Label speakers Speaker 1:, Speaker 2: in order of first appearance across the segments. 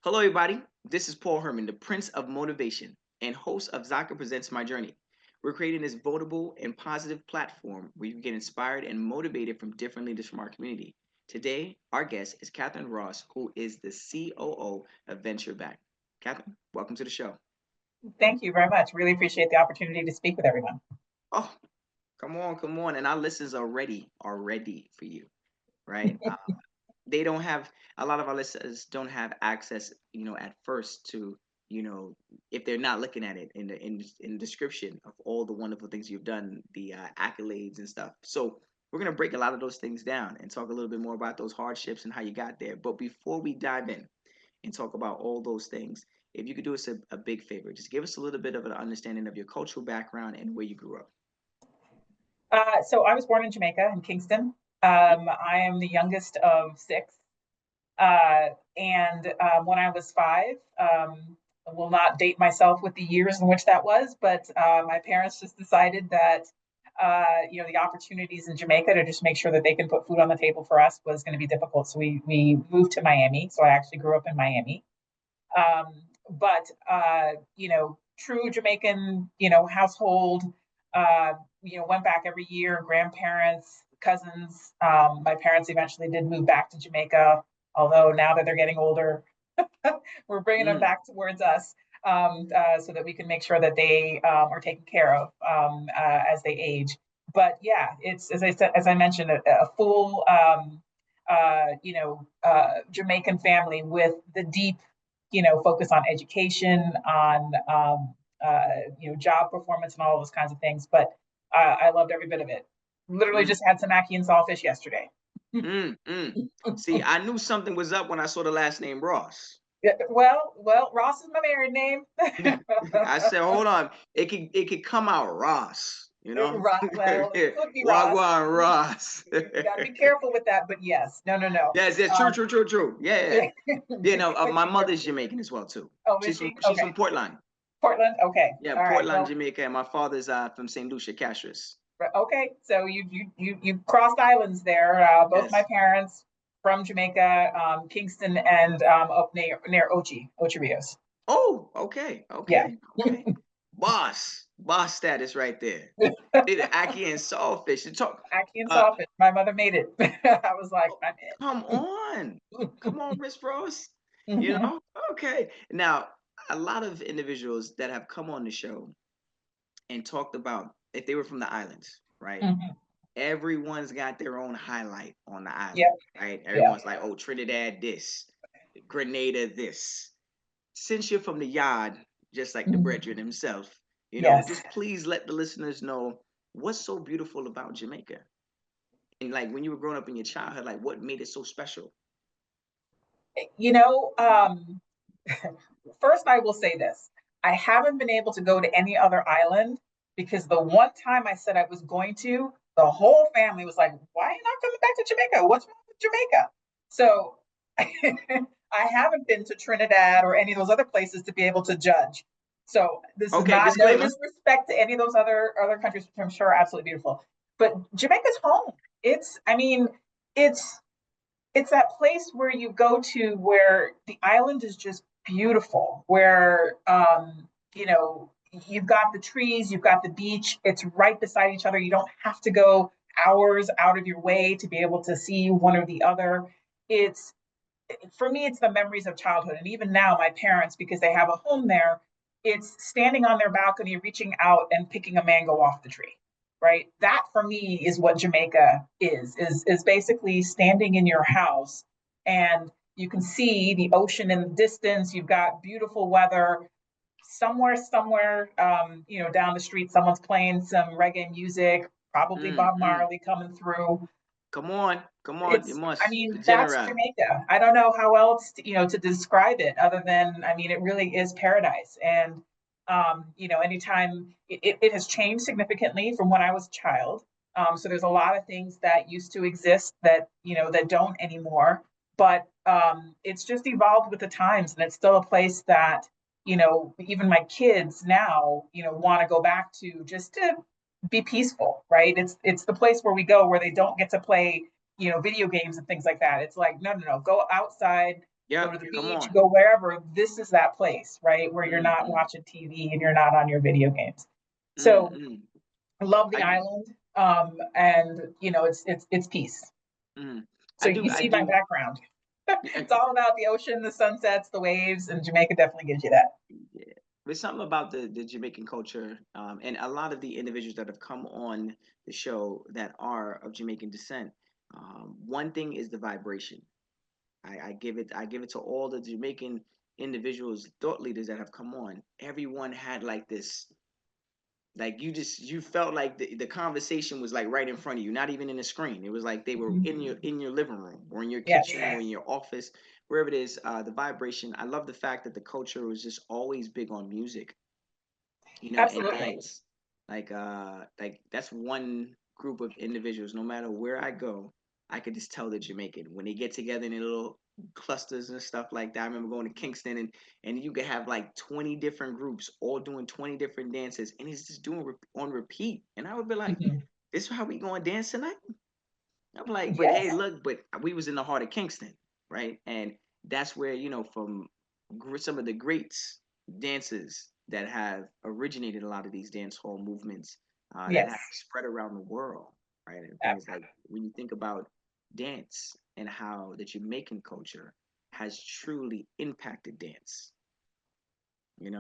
Speaker 1: Hello, everybody. This is Paul Herman, the Prince of Motivation and host of Zaka Presents My Journey. We're creating this votable and positive platform where you can get inspired and motivated from different leaders from our community. Today, our guest is Kathryn Ross, who is the COO of Venture Back. Kathryn, welcome to the show.
Speaker 2: Thank you very much. Really appreciate the opportunity to speak with everyone.
Speaker 1: Oh, come on. And our listeners are ready for you, right? They don't have a lot of our listeners don't have access, at first to, you know, if they're not looking at it in the description of all the wonderful things you've done, the accolades and stuff. So we're gonna break a lot of those things down and talk a little bit more about those hardships and how you got there. But before we dive in and talk about all those things, if you could do us a big favor, just give us a little bit of an understanding of your cultural background and where you grew up.
Speaker 2: So I was born in Jamaica, in Kingston. I am the youngest of six. And when I was five, I will not date myself with the years in which that was, but my parents just decided that, the opportunities in Jamaica to just make sure that they can put food on the table for us was going to be difficult. So we moved to Miami. So I actually grew up in Miami. But true Jamaican, household, went back every year, grandparents, cousins. My parents eventually did move back to Jamaica, although now that they're getting older, we're bringing them back towards us so that we can make sure that they are taken care of as they age. But yeah, it's as I mentioned, a full Jamaican family with the deep focus on education, on job performance, and all those kinds of things. But I loved every bit of it. Literally, just had some ackee and saltfish yesterday.
Speaker 1: See, I knew something was up when I saw the last name Ross.
Speaker 2: Yeah, well, Ross is my married name.
Speaker 1: I said, hold on, it could come out Ross,
Speaker 2: Well, it could be Ross.
Speaker 1: Wagwan Ross.
Speaker 2: You gotta be careful with that, but yes, no.
Speaker 1: Yes, true. Yeah. My mother's Jamaican as well too.
Speaker 2: Oh,
Speaker 1: She's
Speaker 2: is she?
Speaker 1: she's
Speaker 2: Okay.
Speaker 1: from Portland.
Speaker 2: Portland, okay.
Speaker 1: Yeah,
Speaker 2: All right.
Speaker 1: Portland,
Speaker 2: Well,
Speaker 1: Jamaica, and my father's from St. Lucia, Castries.
Speaker 2: okay, so you crossed islands there. Both
Speaker 1: Yes.
Speaker 2: my parents from Jamaica, Kingston, and up near Ocho Rios.
Speaker 1: Oh, okay.
Speaker 2: Yeah.
Speaker 1: Boss status right there. Did it ackee and saltfish.
Speaker 2: Ackee and saltfish. My mother made it. I was like, I'm
Speaker 1: come on, Miss Rose.
Speaker 2: in.
Speaker 1: Okay. Now, a lot of individuals that have come on the show and talked about if they were from the islands, right?
Speaker 2: Mhm.
Speaker 1: Everyone's got their own highlight on the island,
Speaker 2: Yep.
Speaker 1: right?
Speaker 2: Yeah.
Speaker 1: Everyone's like, oh, Trinidad this, Grenada this. Since you're from the yard, just like the
Speaker 2: Mhm.
Speaker 1: brethren himself,
Speaker 2: Yes.
Speaker 1: just please let the listeners know what's so beautiful about Jamaica. And like when you were growing up in your childhood, like what made it so special?
Speaker 2: You know, First I will say this. I haven't been able to go to any other island because the one time I said I was going to, the whole family was like, why are you not coming back to Jamaica? What's wrong with Jamaica? So I haven't been to Trinidad or any of those other places to be able to judge. So this is
Speaker 1: Okay,
Speaker 2: not no
Speaker 1: disclaimer.
Speaker 2: disrespect to any of those other countries, which I'm sure are absolutely beautiful. But Jamaica's home. It's it's that place where you go to where the island is just beautiful, where you've got the trees, you've got the beach, it's right beside each other. You don't have to go hours out of your way to be able to see one or the other. It's For me, it's the memories of childhood. And even now, my parents, because they have a home there, it's standing on their balcony, reaching out and picking a mango off the tree. Right. That for me is what Jamaica is basically standing in your house and you can see the ocean in the distance. You've got beautiful weather. Somewhere, down the street, someone's playing some reggae music, probably Bob Marley coming through.
Speaker 1: Come on, you must. The
Speaker 2: That's
Speaker 1: general.
Speaker 2: Jamaica. I don't know how else to describe it other than, it really is paradise. And anytime it has changed significantly from when I was a child. So there's a lot of things that used to exist that don't anymore. But it's just evolved with the times, and it's still a place that even my kids now want to go back to just to be peaceful, right? It's the place where we go where they don't get to play video games and things like that. It's like, no, go outside, go
Speaker 1: Yep.
Speaker 2: to the
Speaker 1: Come
Speaker 2: beach,
Speaker 1: on.
Speaker 2: go wherever. This is that place, right? Where you're not
Speaker 1: Mm-mm.
Speaker 2: watching TV and you're not on your video games. So
Speaker 1: Mm-mm.
Speaker 2: I love the
Speaker 1: I do.
Speaker 2: island. And it's peace.
Speaker 1: Mm.
Speaker 2: So you
Speaker 1: I
Speaker 2: see my
Speaker 1: do.
Speaker 2: background.
Speaker 1: Yeah.
Speaker 2: It's all about the ocean, the sunsets, the waves, and Jamaica definitely gives you that.
Speaker 1: Yeah. There's something about the Jamaican culture, and a lot of the individuals that have come on the show that are of Jamaican descent. One thing is the vibration. I give it to all the Jamaican individuals, thought leaders that have come on. Everyone had like this, like you felt like the conversation was like right in front of you, not even in the screen. It was like they were
Speaker 2: Mhm.
Speaker 1: in your living room or in your
Speaker 2: Yes.
Speaker 1: kitchen or in your office, wherever it is. The vibration. I love the fact that the culture was just always big on music, and
Speaker 2: Absolutely.
Speaker 1: dance. Like that's one group of individuals. No matter where I go, I could just tell they're Jamaican when they get together in their little clusters and stuff like that. I remember going to Kingston, and you could have like 20 different groups all doing 20 different dances, and it's just doing on repeat. And I would be like,
Speaker 2: Mhm.
Speaker 1: "This is how we going to dance tonight?" I'm like, "But hey,
Speaker 2: Yes.
Speaker 1: look, but we was in the heart of Kingston, right?" And that's where from some of the greats dances that have originated a lot of these dance hall movements that
Speaker 2: Yes.
Speaker 1: have spread around the world, right? And things
Speaker 2: Absolutely.
Speaker 1: like when you think about dance and how the Jamaican culture has truly impacted dance,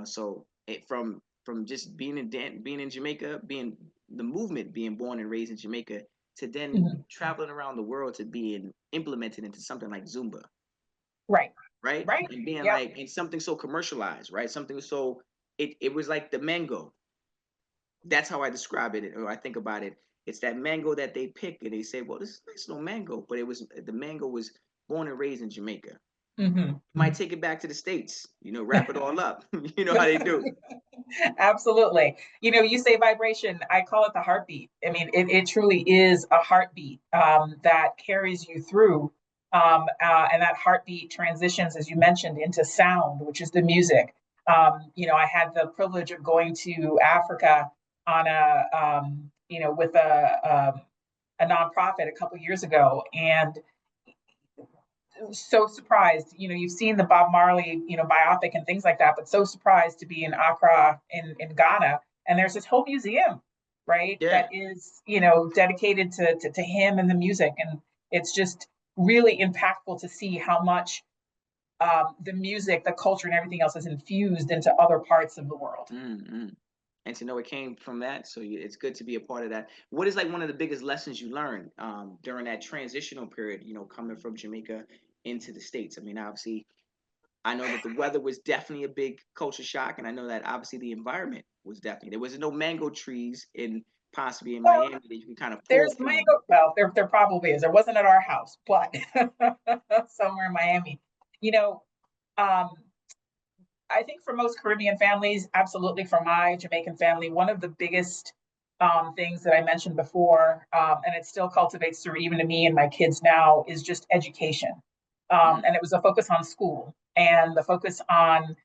Speaker 1: so from just being in Jamaica, being the movement, being born and raised in Jamaica, to then
Speaker 2: Mhm.
Speaker 1: traveling around the world to being implemented into something like Zumba,
Speaker 2: Right.
Speaker 1: right?
Speaker 2: Right.
Speaker 1: And being
Speaker 2: Yep.
Speaker 1: like in something so commercialized, right? Something so it was like the mango. That's how I describe it, or I think about it. It's that mango that they pick and they say, "Well, this is nice little mango," but the mango was born and raised in Jamaica.
Speaker 2: Hmm.
Speaker 1: You might take it back to the states, wrap it all up. You know how they do.
Speaker 2: Absolutely. You say vibration. I call it the heartbeat. I mean, it truly is a heartbeat that carries you through. And that heartbeat transitions, as you mentioned, into sound, which is the music. I had the privilege of going to Africa on with a nonprofit a couple years ago, and so surprised. You've seen the Bob Marley, biopic and things like that, but so surprised to be in Accra in Ghana. And there's this whole museum, right,
Speaker 1: Yeah.
Speaker 2: that is, dedicated to him and the music. And it's just really impactful to see how much the music, the culture, and everything else is infused into other parts of the world.
Speaker 1: Mm-hmm. And to know it came from that, so it's good to be a part of that. What is like one of the biggest lessons you learned during that transitional period? Coming from Jamaica into the States. I mean, obviously, I know that the weather was definitely a big culture shock, and I know that obviously the environment was definitely there was no mango trees in possibly in
Speaker 2: Well,
Speaker 1: Miami that you can kind of pull
Speaker 2: there's
Speaker 1: from.
Speaker 2: mango. Well, there probably is. There wasn't at our house, but somewhere in Miami. You know, um, I think for most Caribbean families, absolutely for my Jamaican family, one of the biggest things that I mentioned before, and it still cultivates through even to me and my kids now, is just education.
Speaker 1: Mm,
Speaker 2: And it was a focus on school and the focus on,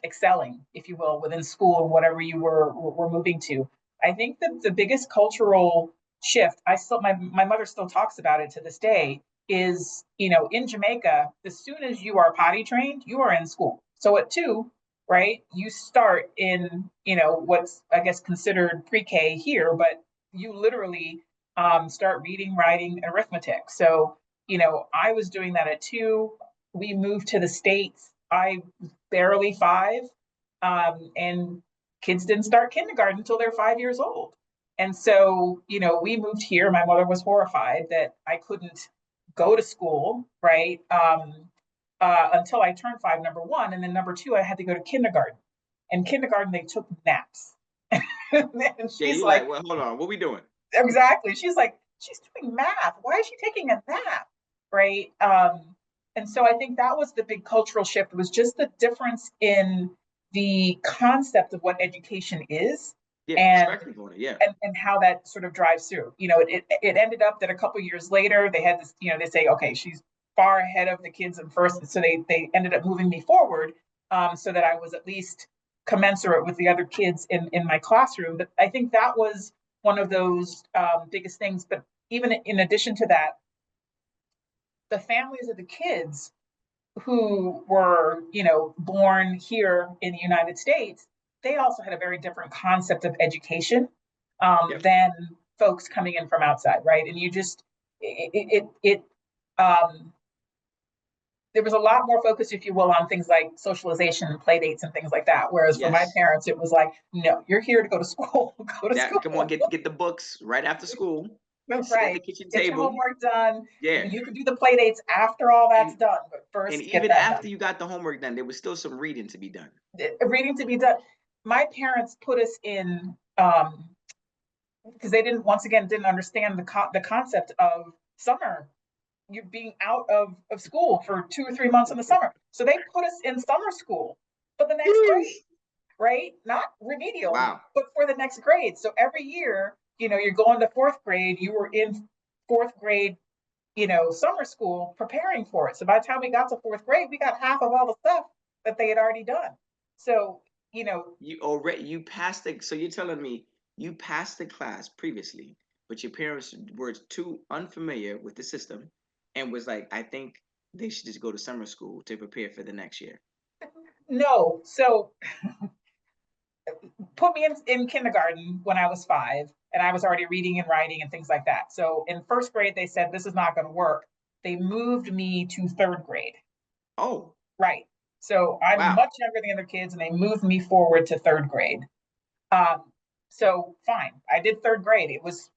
Speaker 2: excelling, if you will, within school and whatever you were moving to. I think that the biggest cultural shift, my mother still talks about it to this day, is, in Jamaica, as soon as you are potty trained, you are in school. So at 2, right, you start in, what's, I guess, considered pre-K here, but you literally start reading, writing, arithmetic. So, I was doing that at 2. We moved to the States. I barely 5. And kids didn't start kindergarten until they're 5 years old. And so, we moved here. My mother was horrified that I couldn't go to school, right? Until I turned 5, number one. And then number two, I had to go to kindergarten. And kindergarten, they took naps. And
Speaker 1: yeah,
Speaker 2: she's
Speaker 1: you
Speaker 2: like,
Speaker 1: like, well, hold on, what we doing?
Speaker 2: exactly. She's like, she's doing math. Why is she taking a nap? Right. And so I think that was the big cultural shift, was just the difference in the concept of what education is,
Speaker 1: Yeah,
Speaker 2: and
Speaker 1: perspective on it. Yeah.
Speaker 2: and how that sort of drives through. It ended up that a couple years later they had this, they say, okay, she's far ahead of the kids in first, so they ended up moving me forward, so that I was at least commensurate with the other kids in my classroom. But I think that was one of those biggest things. But even in addition to that, the families of the kids who were, born here in the United States, they also had a very different concept of education
Speaker 1: Yep.
Speaker 2: than folks coming in from outside, right? And you just, it um, there was a lot more focus, if you will, on things like socialization and play dates and things like that. Whereas for my
Speaker 1: Yes.
Speaker 2: parents, it was like, no, you're here to go to school, go to
Speaker 1: That come on,
Speaker 2: school.
Speaker 1: get the books right after school. Sit at the
Speaker 2: Right.
Speaker 1: kitchen
Speaker 2: Get your
Speaker 1: table.
Speaker 2: homework done.
Speaker 1: Yeah.
Speaker 2: You can do the play dates after all that's
Speaker 1: And
Speaker 2: done, but
Speaker 1: and
Speaker 2: first get
Speaker 1: even
Speaker 2: that
Speaker 1: after
Speaker 2: done.
Speaker 1: you got the homework done, there was still some reading to be done.
Speaker 2: Reading to be done. My parents put us in because they didn't, once again, didn't understand the concept of summer, you being out of school for 2 or 3 months in the summer. So they put us in summer school for the next grade, right? Not remedial,
Speaker 1: Wow.
Speaker 2: but for the next grade. So every year, you're going to fourth grade, you were in fourth grade, summer school preparing for it. So by the time we got to fourth grade, we got half of all the stuff that they had already done. So,
Speaker 1: You passed the, so you're telling me you passed the class previously, but your parents were too unfamiliar with the system and was like, I think they should just go to summer school to prepare for the next year.
Speaker 2: no. So put me in kindergarten when I was 5, and I was already reading and writing and things like that. So in first grade, they said, this is not going to work. They moved me to third grade.
Speaker 1: Oh,
Speaker 2: Right. So I'm
Speaker 1: wow.
Speaker 2: much younger than the other kids, and they moved me forward to third grade. Um, so fine, I did third grade. It was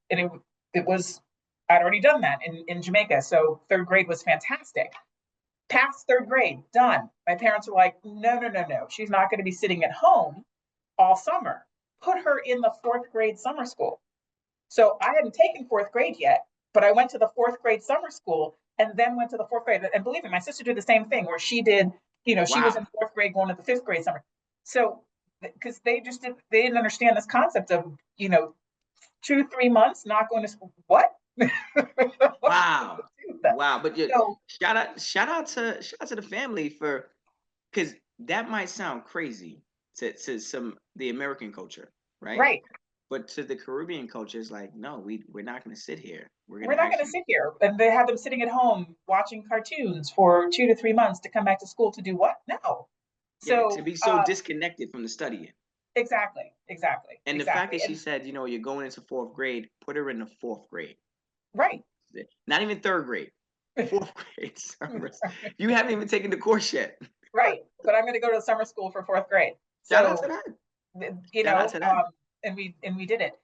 Speaker 2: I'd already done that in Jamaica. So third grade was fantastic. Passed third grade, done. My parents were like, no, no, no, no. She's not going to be sitting at home all summer. Put her in the fourth grade summer school. So I hadn't taken fourth grade yet, but I went to the fourth grade summer school and then went to the fourth grade. And believe me, my sister did the same thing where she did, she was
Speaker 1: Wow.
Speaker 2: in fourth grade going to the fifth grade summer. So because they didn't understand this concept of, 2, 3 months not going to school. What?
Speaker 1: Wow. Wow. But you
Speaker 2: So
Speaker 1: shout out to the family for, because that might sound crazy to some the American culture, right?
Speaker 2: right.
Speaker 1: But to the Caribbean culture, it's like, no, we're not gonna sit here. We're
Speaker 2: We're
Speaker 1: gonna
Speaker 2: not going to
Speaker 1: actually,
Speaker 2: sit here. And they have them sitting at home watching cartoons for 2 to 3 months to come back to school to do what? No.
Speaker 1: yeah, to
Speaker 2: So
Speaker 1: be so disconnected from the studying.
Speaker 2: exactly, exactly,
Speaker 1: And the fact
Speaker 2: exactly.
Speaker 1: that she
Speaker 2: And
Speaker 1: said, you're going into fourth grade, put her in the fourth grade.
Speaker 2: right.
Speaker 1: Not even third grade. Fourth grade summers. You haven't even taken the course yet.
Speaker 2: Right. But I'm going to go to summer school for fourth grade.
Speaker 1: Shout out to
Speaker 2: So,
Speaker 1: that.
Speaker 2: you
Speaker 1: Shout out
Speaker 2: know,
Speaker 1: to that.
Speaker 2: and we did it.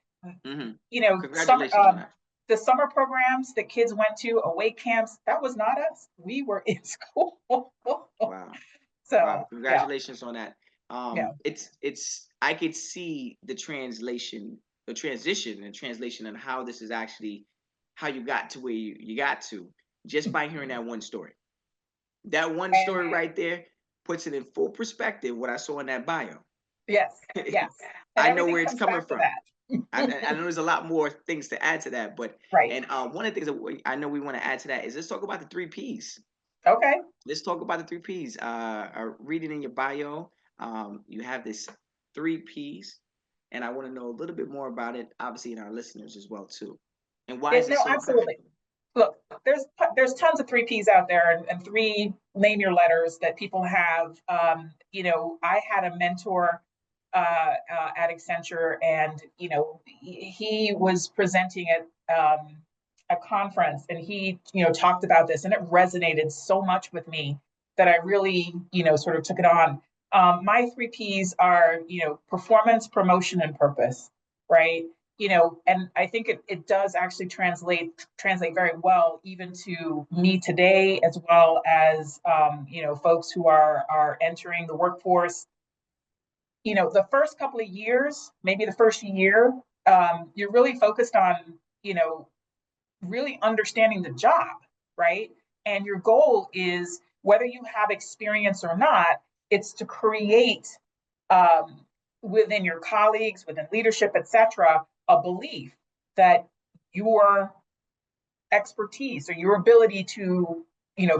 Speaker 1: Hmm.
Speaker 2: Summer,
Speaker 1: Congratulations on that.
Speaker 2: the summer programs that kids went to, away camps, that was not us. We were in school.
Speaker 1: Wow. Wow.
Speaker 2: So, yeah,
Speaker 1: Congratulations on that.
Speaker 2: yeah.
Speaker 1: It's I could see the transition and translation and how this is actually how you got to where you got to just by hearing that one story. That one
Speaker 2: And
Speaker 1: story right there puts it in full perspective what I saw in that bio.
Speaker 2: yes, yes. And
Speaker 1: I know
Speaker 2: everything
Speaker 1: where it's
Speaker 2: comes
Speaker 1: coming
Speaker 2: back to
Speaker 1: from.
Speaker 2: that.
Speaker 1: I know there's a lot more things to add to that, but
Speaker 2: Right.
Speaker 1: and one of the things that I know we want to add to that is let's talk about the 3 Ps.
Speaker 2: Okay.
Speaker 1: Let's talk about the 3 Ps. Reading in your bio, you have this 3 Ps, and I want to know a little bit more about it, obviously, in our listeners as well too. And why is it
Speaker 2: No,
Speaker 1: so
Speaker 2: absolutely.
Speaker 1: impactful?
Speaker 2: Look, there's tons of 3 Ps out there, and three name your letters that people have. I had a mentor at Accenture, and he was presenting at a conference, and he talked about this, and it resonated so much with me that I really sort of took it on. My 3 Ps are performance, promotion, and purpose, right? And I think it does actually translate very well even to me today, as well as folks who are entering the workforce. The first couple of years, maybe the first year, you're really focused on you know really understanding the job, right? And your goal is, whether you have experience or not, it's to create um, within your colleagues, within leadership, etc., a belief that your expertise or your ability to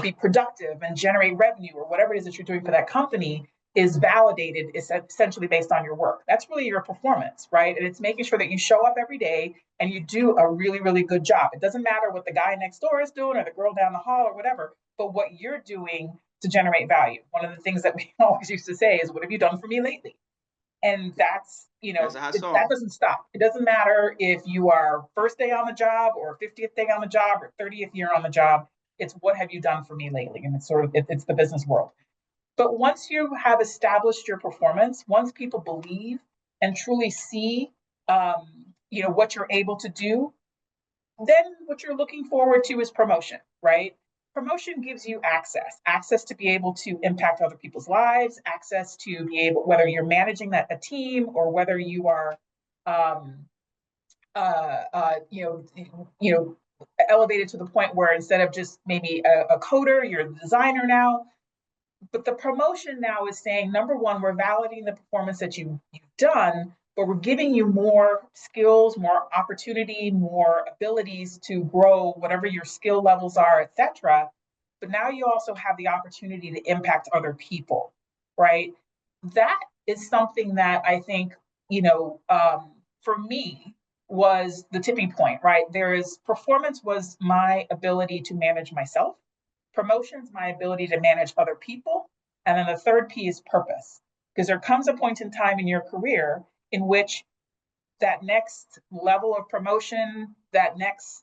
Speaker 2: be productive and generate revenue or whatever it is that you're doing for that company is validated, is essentially based on your work. That's really your performance, right? And it's making sure that you show up every day and you do a really, really good job. It doesn't matter what the guy next door is doing or the girl down the hall or whatever, but what you're doing to generate value. One of the things that we always used to say is, what have you done for me lately? And that's,
Speaker 1: That's a hot
Speaker 2: that
Speaker 1: song.
Speaker 2: doesn't stop. It doesn't matter if you are first day on the job or 50th day on the job or 30th year on the job. It's what have you done for me lately? And it's sort of, it's the business world. But once you have established your performance, once people believe and truly see, what you're able to do, then what you're looking forward to is promotion, right? Promotion gives you access to be able to impact other people's lives, access to be able, whether you're managing a team or whether you are, um, elevated to the point where instead of just maybe a coder, you're a designer now. But the promotion now is saying, number one, we're validating the performance that you've done, but we're giving you more skills, more opportunity, more abilities to grow whatever your skill levels are, etc. But now you also have the opportunity to impact other people, right? That is something that I think, for me, was the tipping point, right? There is performance was my ability to manage myself, promotions, my ability to manage other people. And then the third P is purpose. Because there comes a point in time in your career in which that next level of promotion, that next,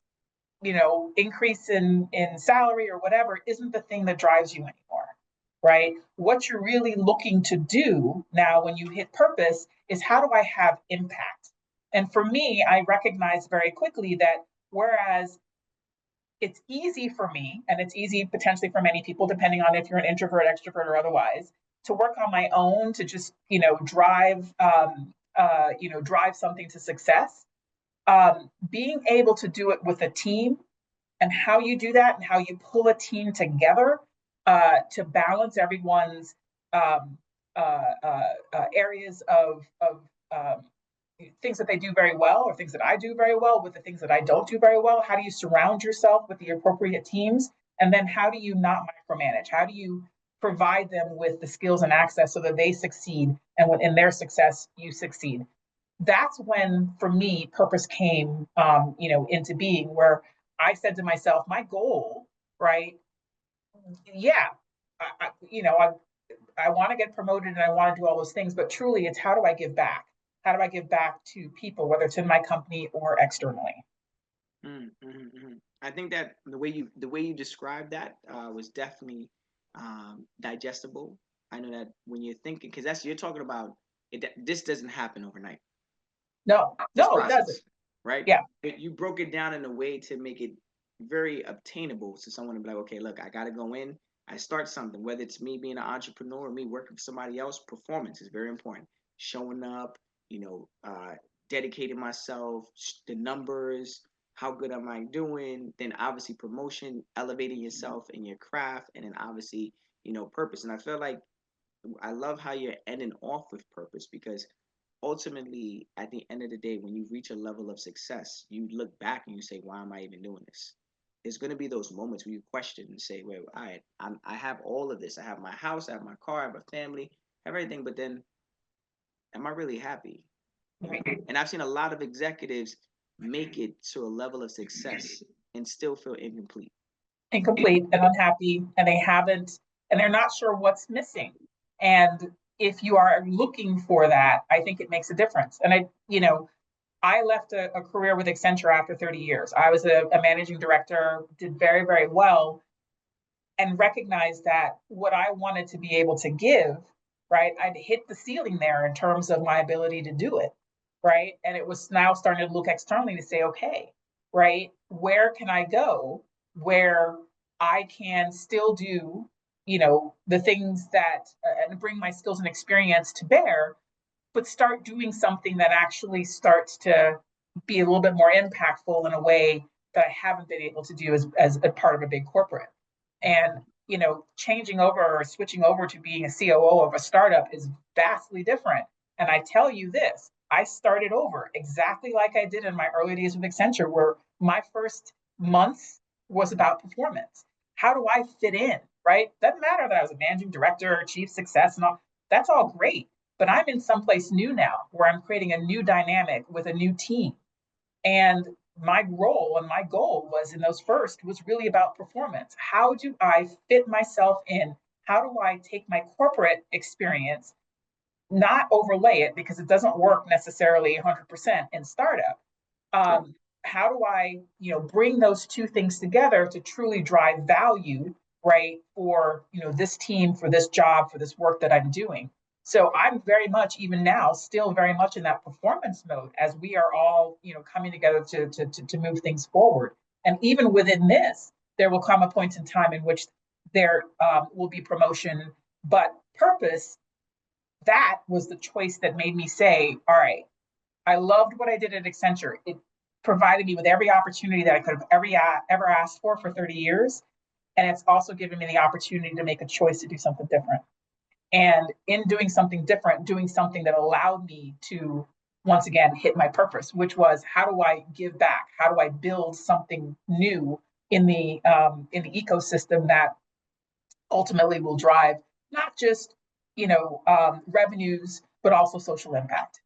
Speaker 2: increase in salary or whatever isn't the thing that drives you anymore. Right? What you're really looking to do now when you hit purpose is, how do I have impact? And for me, I recognize very quickly that whereas it's easy for me, and it's easy potentially for many people, depending on if you're an introvert, extrovert, or otherwise, to work on my own, to just drive something to success. Being able to do it with a team, and how you do that, and how you pull a team together to balance everyone's areas of things that they do very well, or things that I do very well, with the things that I don't do very well. How do you surround yourself with the appropriate teams? And then how do you not micromanage? How do you provide them with the skills and access so that they succeed, and in their success, you succeed? That's when, for me, purpose came, into being, where I said to myself, my goal, right? Yeah, I, you know, I, I want to get promoted and I want to do all those things, but truly it's, how do I give back? How do I give back to people, whether it's in my company or externally?
Speaker 1: I think that the way you described that was definitely digestible. I know that when you're thinking, because that's you're talking about it. This doesn't happen overnight.
Speaker 2: No,
Speaker 1: This
Speaker 2: no, it doesn't.
Speaker 1: process, right?
Speaker 2: Yeah.
Speaker 1: But you broke it down in a way to make it very obtainable to someone to be like, okay, look, I got to go in. I start something, whether it's me being an entrepreneur or me working for somebody else. Performance is very important. Showing up, you know, dedicating myself, the numbers, how good am I doing? Then obviously promotion, elevating yourself in your craft, and then obviously, purpose. And I feel like I love how you're ending off with purpose, because ultimately, at the end of the day, when you reach a level of success, you look back and you say, why am I even doing this? There's going to be those moments where you question and say, well, I have all of this. I have my house, I have my car, I have a family, I have everything, but then am I really happy? And I've seen a lot of executives make it to a level of success and still feel incomplete.
Speaker 2: Incomplete and unhappy, and they haven't, and they're not sure what's missing. And if you are looking for that, I think it makes a difference. And I left a career with Accenture after 30 years. I was a managing director, did very, very well, and recognized that what I wanted to be able to give, right, I'd hit the ceiling there in terms of my ability to do it, right? And it was now starting to look externally to say, okay, right, where can I go where I can still do, the things that, and bring my skills and experience to bear, but start doing something that actually starts to be a little bit more impactful in a way that I haven't been able to do as a part of a big corporate. And changing over or switching over to being a COO of a startup is vastly different. And I tell you this, I started over exactly like I did in my early days with Accenture, where my first month was about performance. How do I fit in? Right? Doesn't matter that I was a managing director, chief success, and all. That's all great. But I'm in someplace new now, where I'm creating a new dynamic with a new team. And my role and my goal was, in those first, was really about performance. How do I fit myself in? how do I take my corporate experience, not overlay it because it doesn't work necessarily 100% in startup.
Speaker 1: True.
Speaker 2: How do I, bring those two things together to truly drive value, right, for, this team, for this job, for this work that I'm doing? So I'm very much, even now, still very much in that performance mode as we are all, coming together to move things forward. And even within this, there will come a point in time in which there will be promotion, but purpose, that was the choice that made me say, all right, I loved what I did at Accenture. It provided me with every opportunity that I could have ever asked for 30 years. And it's also given me the opportunity to make a choice to do something different. And in doing something different, doing something that allowed me to once again hit my purpose, which was, how do I give back? How do I build something new in the ecosystem that ultimately will drive not just revenues, but also social impact.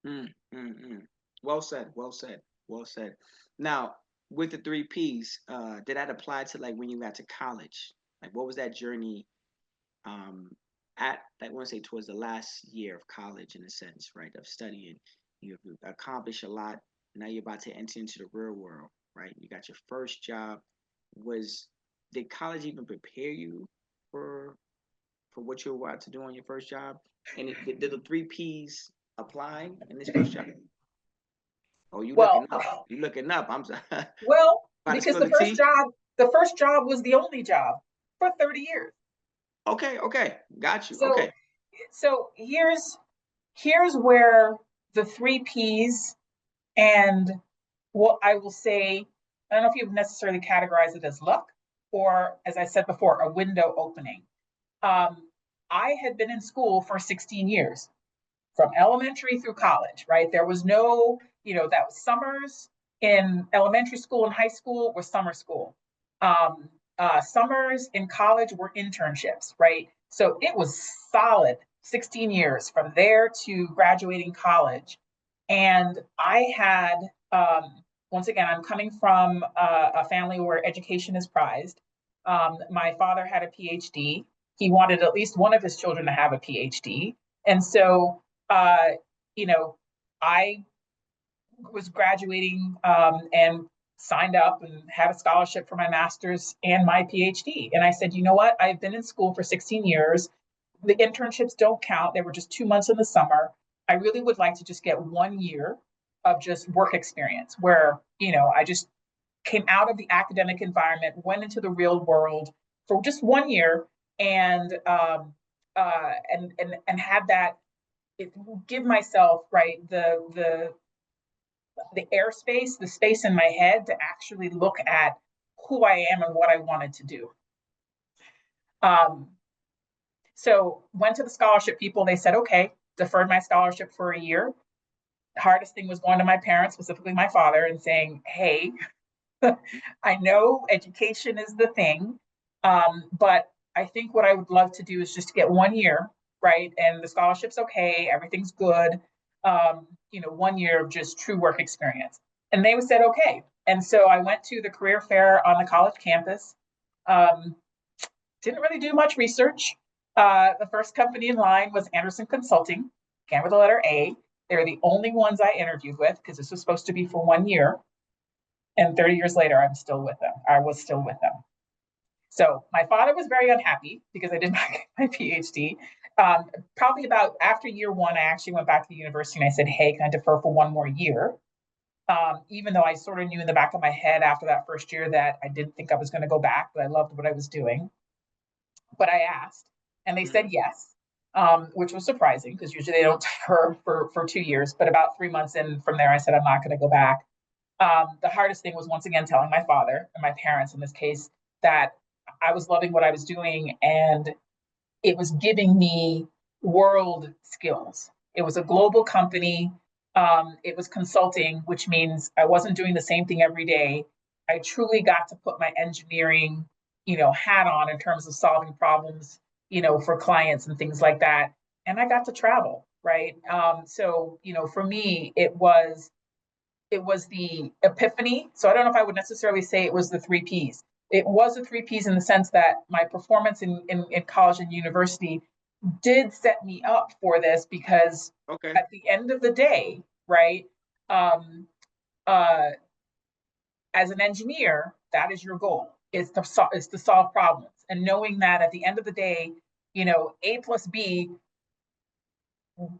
Speaker 1: Mm, mm, mm. Well said. Well said. Well said. Now, with the three P's, did that apply to like when you got to college? Like, what was that journey um, at, I want to say, towards the last year of college, in a sense, right? Of studying, you've accomplished a lot. Now you're about to enter into the real world, right? You got your first job. Was Did college even prepare you for what you're about to do on your first job? And did the three P's apply in this first job? Oh, you looking
Speaker 2: Well,
Speaker 1: up? You looking up? I'm sorry.
Speaker 2: well,
Speaker 1: About to
Speaker 2: because
Speaker 1: spill the tea.
Speaker 2: the first job was the only job for 30 years.
Speaker 1: Okay, okay, got you.
Speaker 2: So,
Speaker 1: Okay.
Speaker 2: so here's where the three P's and what I will say, I don't know if you would necessarily categorize it as luck or, as I said before, a window opening. Um, I had been in school for 16 years, from elementary through college, right? There was no, that was summers in elementary school and high school was summer school. Summers in college were internships, right? So it was solid 16 years from there to graduating college. And I had, once again, I'm coming from a family where education is prized. My father had a PhD. He wanted at least one of his children to have a PhD. And so uh, you know, I was graduating and signed up and had a scholarship for my master's and my PhD. And I said, you know what? I've been in school for 16 years. The internships don't count. They were just 2 months in the summer. I really would like to just get 1 year of just work experience where, I just came out of the academic environment, went into the real world for just 1 year and had that give myself right the airspace, the space in my head to actually look at who I am and what I wanted to do. Um, so went to the scholarship people. They said, okay, deferred my scholarship for a year. The hardest thing was going to my parents, specifically my father, and saying, hey, I know education is the thing, but I think what I would love to do is just to get 1 year, right? And the scholarship's okay, everything's good. 1 year of just true work experience. And they said, okay. And so I went to the career fair on the college campus. Um, didn't really do much research. The first company in line was Anderson Consulting, began with the letter A. They're the only ones I interviewed with because this was supposed to be for 1 year. And 30 years later, I'm still with them. I was still with them. So my father was very unhappy because I did my PhD. Probably about after year one, I actually went back to the university and I said, hey, can I defer for 1 more year? Even though I sort of knew in the back of my head after that first year that I didn't think I was going to go back, but I loved what I was doing. But I asked, and they said
Speaker 1: Mm-hmm.
Speaker 2: yes, which was surprising because usually they don't defer for 2 years. But about 3 months in from there, I said, I'm not going to go back. The hardest thing was once again telling my father and my parents in this case that I was loving what I was doing and it was giving me world skills. It was a global company. It was consulting, which means I wasn't doing the same thing every day. I truly got to put my engineering, hat on in terms of solving problems, for clients and things like that. And I got to travel, right? So, for me, it was the epiphany. So I don't know if I would necessarily say it was the three P's. It was a three P's in the sense that my performance in college and university did set me up for this, because
Speaker 1: Okay.
Speaker 2: at the end of the day, right, um, uh, as an engineer, that is your goal, is to solve problems, and knowing that at the end of the day, A plus B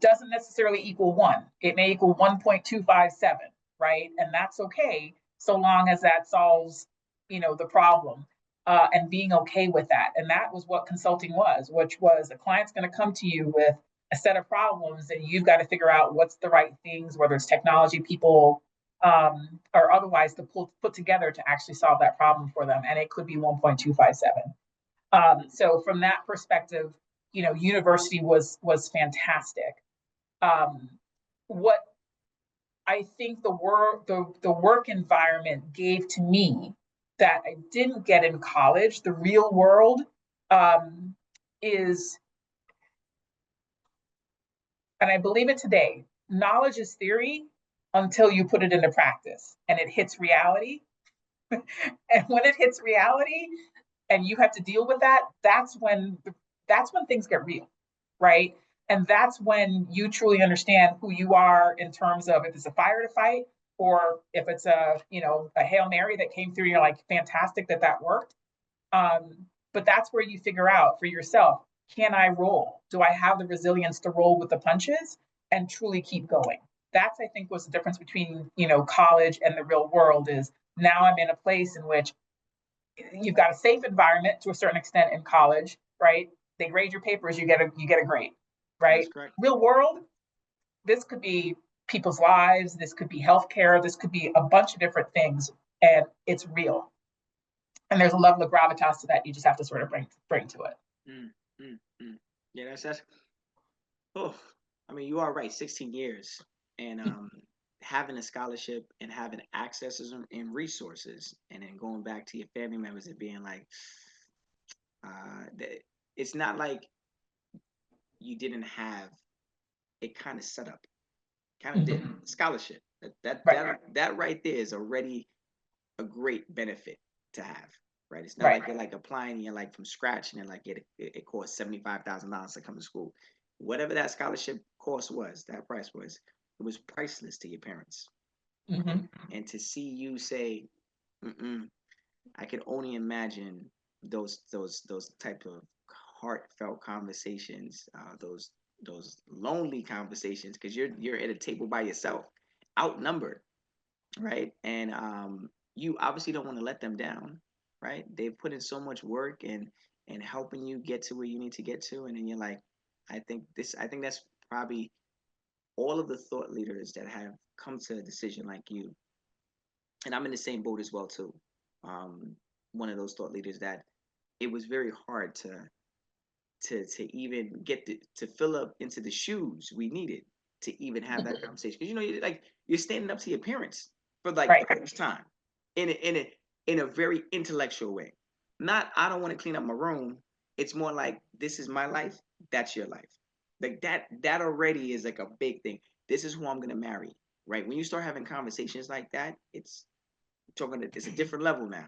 Speaker 2: doesn't necessarily equal one. It may equal 1.257, right? And that's okay, so long as that solves, the problem, and being okay with that. And that was what consulting was, which was a client's going to come to you with a set of problems, and you've got to figure out what's the right things, whether it's technology, people, or otherwise, to put together to actually solve that problem for them. And it could be 1.257. So from that perspective, university was fantastic. Um, what I think the work environment gave to me that I didn't get in college, the real world, is, and I believe it today, knowledge is theory until you put it into practice and it hits reality. And when it hits reality and you have to deal with that, that's when things get real, right? And that's when you truly understand who you are, in terms of if it's a fire to fight, or if it's a Hail Mary that came through, you're like, fantastic that worked. But that's where you figure out for yourself, can I roll? Do I have the resilience to roll with the punches and truly keep going? That's, I think, was the difference between, college and the real world. Is now I'm in a place in which you've got a safe environment to a certain extent in college, right? They grade your papers, you get a grade,
Speaker 1: That's
Speaker 2: right?
Speaker 1: correct.
Speaker 2: Real world, this could be people's lives, this could be healthcare, this could be a bunch of different things, and it's real. And there's a level of gravitas to that you just have to sort of bring to it.
Speaker 1: Mm, mm, mm. Yeah, that's. Oh, I mean, you are right. 16 years, and having a scholarship and having accesses and resources, and then going back to your family members and being like, it's not like you didn't have it kind of set up, kind of did
Speaker 2: Mhm.
Speaker 1: scholarship.
Speaker 2: Right,
Speaker 1: That right there is already a great benefit to have. Right, it's not
Speaker 2: right.
Speaker 1: like you're like applying and you're like from scratch and then like it costs $75,000 to come to school. Whatever that scholarship cost was, that price was, it was priceless to your parents. And
Speaker 2: Hmm.
Speaker 1: and to see you say, mm-mm, I can only imagine those type of heartfelt conversations, those lonely conversations, because you're at a table by yourself, outnumbered, right? And you obviously don't want to let them down, right? They've put in so much work and helping you get to where you need to get to, and then you're like, I think that's probably all of the thought leaders that have come to a decision like you, and I'm in the same boat as well too. One of those thought leaders that it was very hard to even to fill up into the shoes we needed to even have that conversation, because you're standing up to your parents for like
Speaker 2: Right.
Speaker 1: the first time in a very intellectual way. Not, I don't want to clean up my room. It's more like, this is my life, that's your life. Like that already is like a big thing. This is who I'm gonna marry, right? When you start having conversations like that, it's a different level now.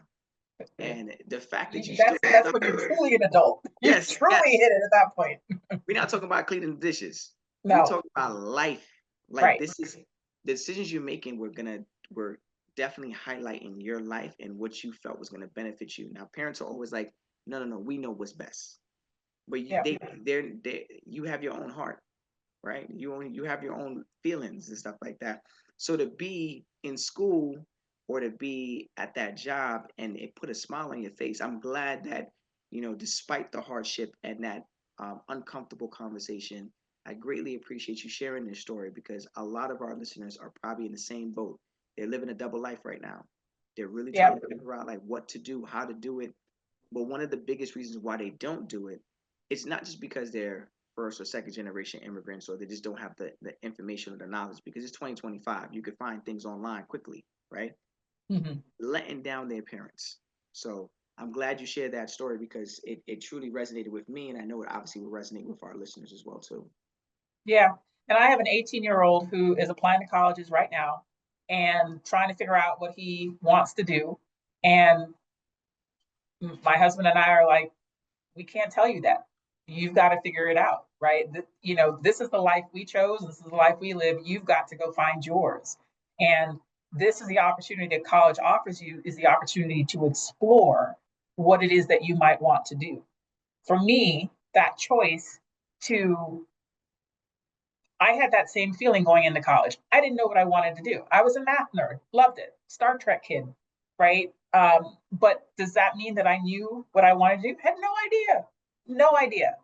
Speaker 1: And the fact that you still
Speaker 2: That's
Speaker 1: stuck
Speaker 2: when you're
Speaker 1: with,
Speaker 2: truly an adult. You
Speaker 1: yes,
Speaker 2: truly
Speaker 1: yes.
Speaker 2: hit it at that point.
Speaker 1: We're not talking about cleaning the dishes. We
Speaker 2: No.
Speaker 1: talk about life. Like,
Speaker 2: Right.
Speaker 1: this is the decisions you're making. We're definitely highlighting your life and what you felt was gonna benefit you. Now, parents are always like, no, no, no, we know what's best. But
Speaker 2: Yeah.
Speaker 1: you have your own heart, right? You have your own feelings and stuff like that. So to be in school or to be at that job and it put a smile on your face, I'm glad that, despite the hardship and that uncomfortable conversation, I greatly appreciate you sharing this story, because a lot of our listeners are probably in the same boat. They're living a double life right now. They're really
Speaker 2: Yeah.
Speaker 1: trying to figure out like what to do, how to do it. But one of the biggest reasons why they don't do it, it's not just because they're first or second generation immigrants, or they just don't have the information or the knowledge, because it's 2025. You can find things online quickly, right?
Speaker 2: Hmm.
Speaker 1: Letting down their parents. So I'm glad you shared that story, because it truly resonated with me, and I know it obviously will resonate with our listeners as well too.
Speaker 2: Yeah. And I have an 18-year-old who is applying to colleges right now and trying to figure out what he wants to do. And my husband and I are like, we can't tell you that. You've got to figure it out, right? This is the life we chose. This is the life we live. You've got to go find yours. And this is the opportunity that college offers you, is the opportunity to explore what it is that you might want to do. For me, that choice to I had that same feeling going into college. I didn't know what I wanted to do. I was a math nerd, loved it, Star Trek kid, right? But does that mean that I knew what I wanted to do? Had no idea, no idea.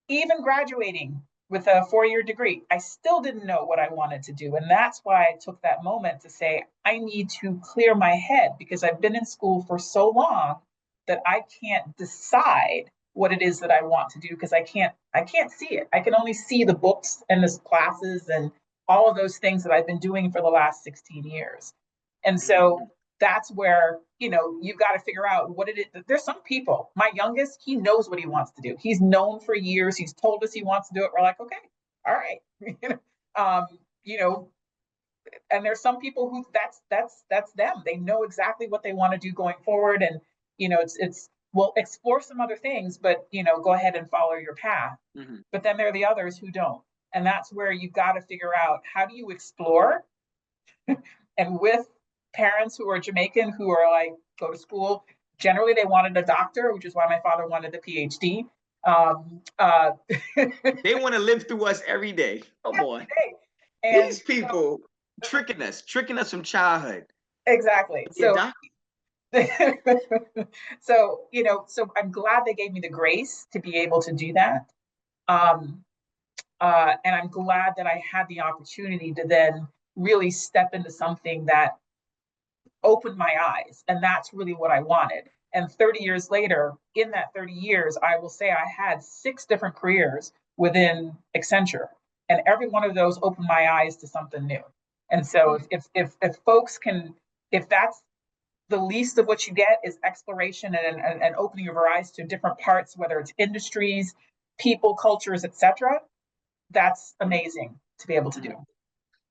Speaker 2: Even graduating with a 4-year degree, I still didn't know what I wanted to do. And that's why I took that moment to say, I need to clear my head, because I've been in school for so long that I can't decide what it is that I want to do, because I can't see it. I can only see the books and the classes and all of those things that I've been doing for the last 16 years. And
Speaker 1: Mhm.
Speaker 2: so that's where, you've got to figure out what it is. There's some people, my youngest, he knows what he wants to do. He's known for years. He's told us he wants to do it. We're like, okay, all right. um, you know, and there's some people who that's them. They know exactly what they want to do going forward. And, it's well, explore some other things, but, go ahead and follow your path.
Speaker 1: Mhm.
Speaker 2: But then there are the others who don't. And that's where you've got to figure out, how do you explore, and with parents who are Jamaican, who are like, go to school. Generally, they wanted a doctor, which is why my father wanted a PhD. Um, uh,
Speaker 1: They want to live through us every day. Come on.
Speaker 2: and
Speaker 1: These people tricking us from childhood.
Speaker 2: exactly.
Speaker 1: Be a
Speaker 2: So,
Speaker 1: doctor.
Speaker 2: so I'm glad they gave me the grace to be able to do that. Um, and I'm glad that I had the opportunity to then really step into something that opened my eyes. And that's really what I wanted. And 30 years later, in that 30 years, I will say I had 6 different careers within Accenture. And every one of those opened my eyes to something new. And so if folks can, if that's the least of what you get is exploration and opening your eyes to different parts, whether it's industries, people, cultures, etc., that's amazing to be able to do.
Speaker 1: Mhm.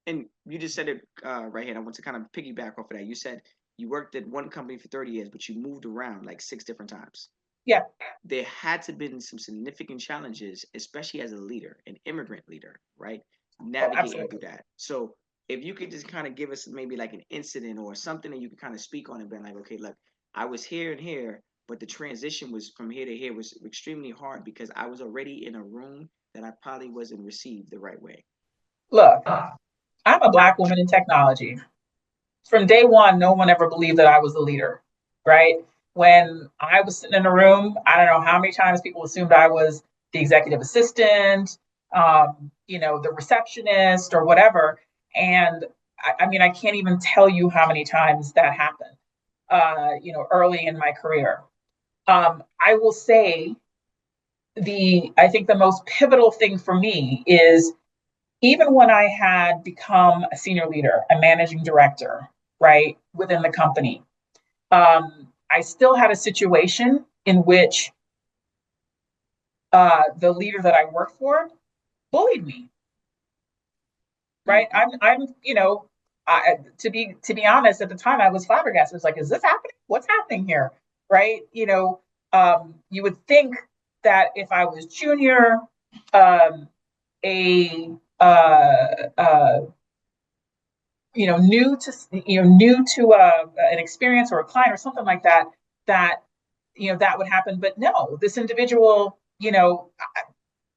Speaker 1: And you just said it right here. I want to kind of piggyback off of that. You said you worked at one company for 30 years, but you moved around like 6 different times.
Speaker 2: Yeah.
Speaker 1: There had to been some significant challenges, especially as a leader, an immigrant leader, right?
Speaker 2: Oh,
Speaker 1: Navigating through
Speaker 2: absolutely.
Speaker 1: that. So if you could just kind of give us maybe like an incident or something that you could kind of speak on and be like, okay, look, I was here and here, but the transition was from here to here was extremely hard because I was already in a room that I probably wasn't received the right way.
Speaker 2: Look, I'm a Black woman in technology. From day one, no one ever believed that I was the leader, right? When I was sitting in a room, I don't know how many times people assumed I was the executive assistant, the receptionist or whatever. And I mean, I can't even tell you how many times that happened, early in my career. I will say I think the most pivotal thing for me is, even when I had become a senior leader, a managing director, right, within the company, I still had a situation in which the leader that I worked for bullied me, right?
Speaker 1: Mm-hmm.
Speaker 2: To be honest, at the time I was flabbergasted. I was like, is this happening? What's happening here? Right? You would think that if I was junior, um, a uh, new to an experience or a client or something like that, that that would happen. But no, this individual,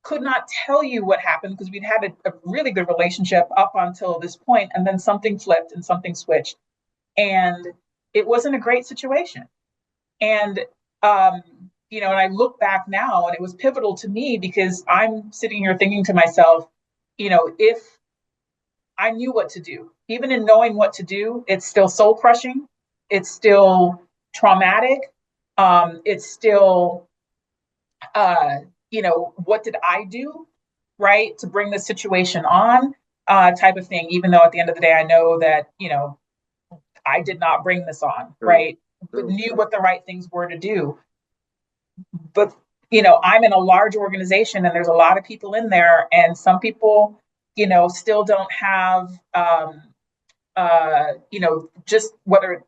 Speaker 2: could not tell you what happened, because we'd had a really good relationship up until this point, and then something flipped and something switched, and it wasn't a great situation. And um, and I look back now, and it was pivotal to me, because I'm sitting here thinking to myself, if I knew what to do. Even in knowing what to do, it's still soul crushing. It's still traumatic. It's still, what did I do, right, to bring this situation on, type of thing. Even though at the end of the day, I know that, I did not bring this on,
Speaker 1: True,
Speaker 2: right, but
Speaker 1: true,
Speaker 2: knew
Speaker 1: true.
Speaker 2: what the right things were to do. But, I'm in a large organization, and there's a lot of people in there, and some people, still don't have, just whether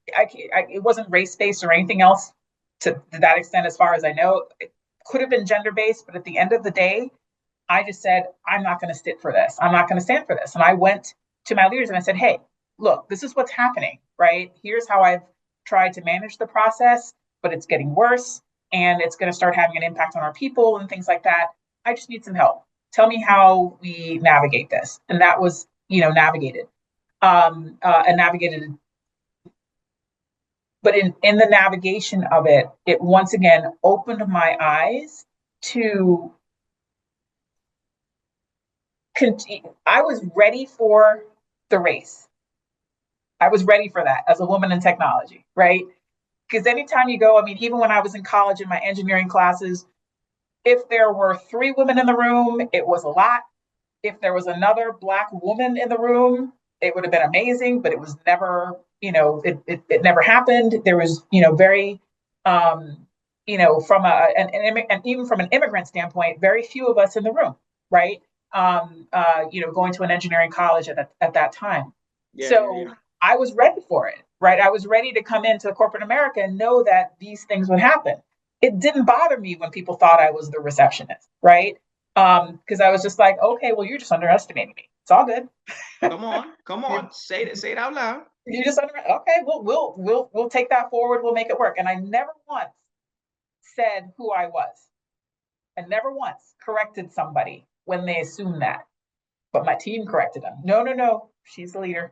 Speaker 2: it wasn't race based or anything else, to that extent, as far as I know. It could have been gender based, but at the end of the day, I just said, I'm not going to sit for this. I'm not going to stand for this. And I went to my leaders and I said, hey, look, this is what's happening, right? Here's how I've tried to manage the process, but it's getting worse and it's going to start having an impact on our people and things like that. I just need some help. Tell me how we navigate this. And that was, navigated. And navigated, but in the navigation of it, it once again opened my eyes to I was ready for the race. I was ready for that as a woman in technology, right? Because anytime you go, I mean, even when I was in college in my engineering classes, if there were 3 women in the room, it was a lot. If there was another Black woman in the room, it would have been amazing, but it was never, it never happened. There was, very, from and even from an immigrant standpoint, very few of us in the room, right? Going to an engineering college at that time. So I was ready for it, right? I was ready to come into corporate America and know that these things would happen. It didn't bother me when people thought I was the receptionist, right? Because I was just like, okay, well, you're just underestimating me. It's all good.
Speaker 1: Come on, say it out loud.
Speaker 2: You just okay. We'll take that forward. We'll make it work. And I never once said who I was. I never once corrected somebody when they assumed that. But my team corrected them. No, she's the leader.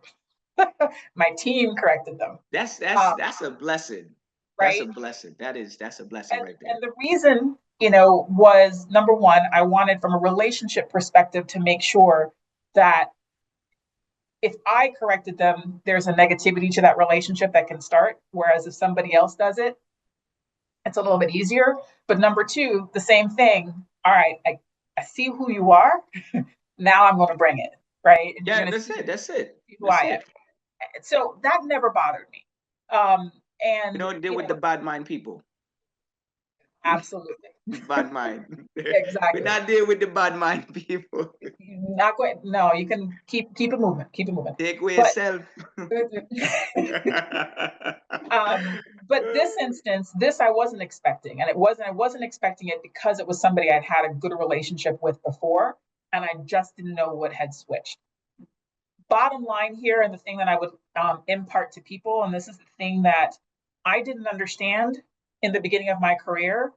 Speaker 2: My team corrected them.
Speaker 1: That's a blessing. That's a
Speaker 2: Right.
Speaker 1: blessing. That's a blessing right there.
Speaker 2: And the reason, was number one, I wanted from a relationship perspective to make sure that if I corrected them, there's a negativity to that relationship that can start. Whereas if somebody else does it, it's a little bit easier. But number two, the same thing. All right, I see who you are. Now I'm going to bring it, right? And
Speaker 1: Yeah, that's it. That's it.
Speaker 2: Who
Speaker 1: That's
Speaker 2: I am.
Speaker 1: it.
Speaker 2: So that never bothered me. Um,
Speaker 1: You
Speaker 2: and
Speaker 1: don't deal with the bad mind people.
Speaker 2: Absolutely.
Speaker 1: Bad mind. We're
Speaker 2: Exactly.
Speaker 1: not dealing with the bad mind people.
Speaker 2: Not going. No, you can keep it moving. Keep it moving.
Speaker 1: Take away
Speaker 2: But
Speaker 1: yourself.
Speaker 2: but this instance, this I wasn't expecting, and I wasn't expecting it because it was somebody I'd had a good relationship with before, and I just didn't know what had switched. Bottom line here, and the thing that I would impart to people, and this is the thing that I didn't understand in the beginning of my career.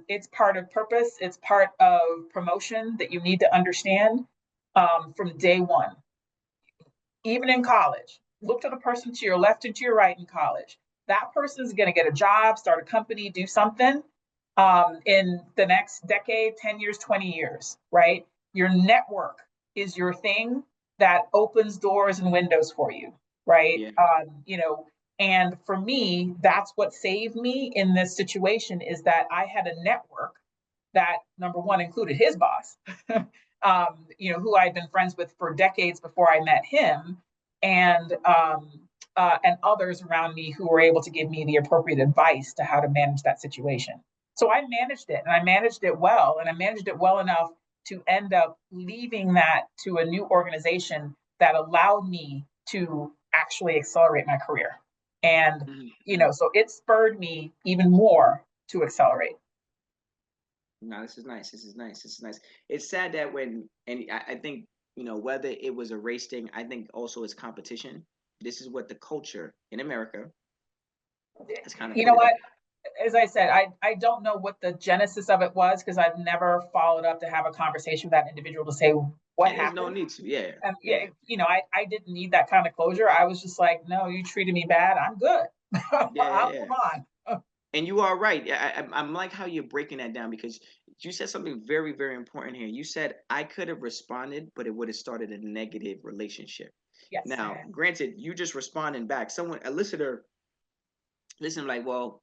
Speaker 2: It's part of purpose. It's part of promotion that you need to understand from day one. Even in college, look to the person to your left and to your right in college. That person is going to get a job, start a company, do something in the next decade, 10 years, 20 years, right? Your network is your thing that opens doors and windows for you, right?
Speaker 1: Yeah.
Speaker 2: And for me, that's what saved me in this situation is that I had a network that number one included his boss, who I'd been friends with for decades before I met him, and others around me who were able to give me the appropriate advice to how to manage that situation. So I managed it, and I managed it well, and I managed it well enough to end up leaving that to a new organization that allowed me to actually accelerate my career. And so it spurred me even more to accelerate.
Speaker 1: No, this is nice. This is nice. This is nice. It's sad that I think, whether it was a race thing, I think also it's competition. This is what the culture in America has kind of
Speaker 2: You
Speaker 1: put
Speaker 2: know
Speaker 1: it up.
Speaker 2: what? As I said, I don't know what the genesis of it was because I've never followed up to have a conversation with that individual to say what
Speaker 1: Yeah, there's no
Speaker 2: happened.
Speaker 1: need to. Yeah.
Speaker 2: Yeah,
Speaker 1: Yeah.
Speaker 2: I didn't need that kind of closure. I was just like, no, you treated me bad. I'm good.
Speaker 1: Yeah. Yeah.
Speaker 2: I'll
Speaker 1: Yeah.
Speaker 2: move on.
Speaker 1: And you are right. I'm like how you're breaking that down because you said something very, very important here. You said I could have responded, but it would have started a negative relationship.
Speaker 2: Yes.
Speaker 1: Now, granted, you just responding back. A listener, listen, like, well,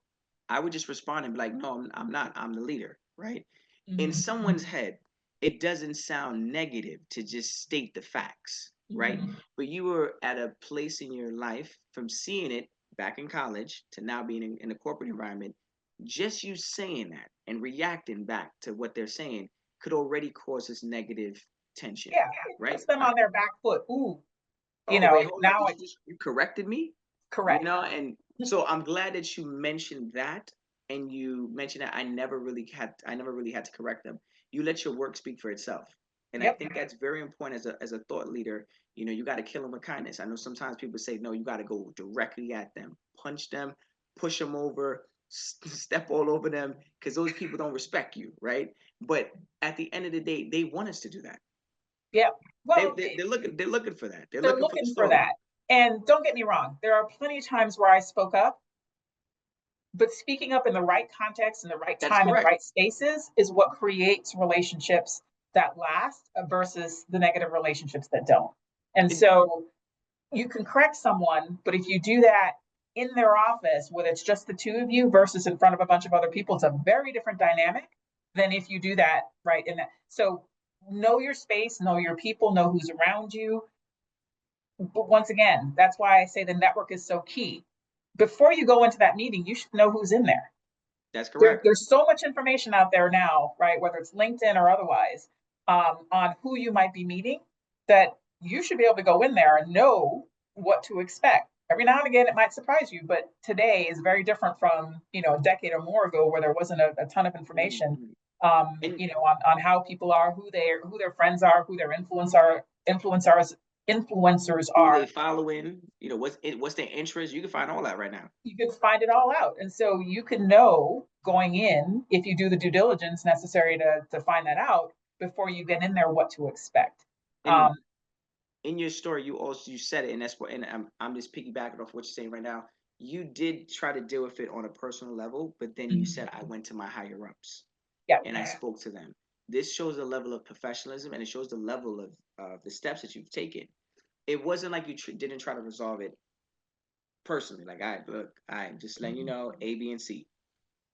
Speaker 1: I would just respond and be like, no, I'm not. I'm the leader, right? In
Speaker 2: Mm-hmm.
Speaker 1: someone's head, it doesn't sound negative to just state the facts, right?
Speaker 2: Mm-hmm.
Speaker 1: But you were at a place in your life from seeing it back in college to now being in a corporate environment. Just you saying that and reacting back to what they're saying could already cause this negative tension,
Speaker 2: Yeah, it
Speaker 1: right?
Speaker 2: puts them on their back foot. Ooh,
Speaker 1: Oh, wait, hold on.
Speaker 2: now it's
Speaker 1: You corrected me,
Speaker 2: correct.
Speaker 1: and so I'm glad that you mentioned that and you mentioned that I never really had to correct them. You let your work speak for itself. And I
Speaker 2: Yep.
Speaker 1: think that's very important as a thought leader. You know, you got to kill them with kindness. I know sometimes people say, no, you got to go directly at them, punch them, push them over, step all over them, because those people don't respect you, right? But at the end of the day, they want us to do that.
Speaker 2: Yep. Well,
Speaker 1: They're looking for that. They're
Speaker 2: they're
Speaker 1: looking for the
Speaker 2: looking for
Speaker 1: story.
Speaker 2: that. And don't get me wrong, there are plenty of times where I spoke up, but speaking up in the right context, in the right
Speaker 1: That's
Speaker 2: time, in the
Speaker 1: correct.
Speaker 2: right spaces is what creates relationships that last versus the negative relationships that don't. And
Speaker 1: And
Speaker 2: so you can correct someone, but if you do that in their office, whether it's just the two of you versus in front of a bunch of other people, it's a very different dynamic than if you do that right in that. So know your space, know your people, know who's around you. But once again, that's why I say the network is so key. Before you go into that meeting, you should know who's in there.
Speaker 1: that's correct.
Speaker 2: There's so much information out there now, right? Whether it's LinkedIn or otherwise, on who you might be meeting, that you should be able to go in there and know what to expect. Every now and again, it might surprise you, but today is very different from a decade or more ago, where there wasn't a ton of information,
Speaker 1: Mhm. And
Speaker 2: on how people are, who their friends are, who their influencers
Speaker 1: who they
Speaker 2: are.
Speaker 1: following, you know, what's their interest. You can find all that right now.
Speaker 2: You could find it all out. And so you can know going in, if you do the due diligence necessary to find that out before you get in there, what to expect.
Speaker 1: And
Speaker 2: Um,
Speaker 1: in your story, you said it, and that's what, and I'm just piggybacking off what you're saying right now. You did try to deal with it on a personal level, but then you said I went to my higher ups
Speaker 2: yeah.
Speaker 1: and I spoke to them. This shows the level of professionalism, and it shows the level of the steps that you've taken. It wasn't like you didn't try to resolve it personally. Like, I look, I just letting you know A, B, and C.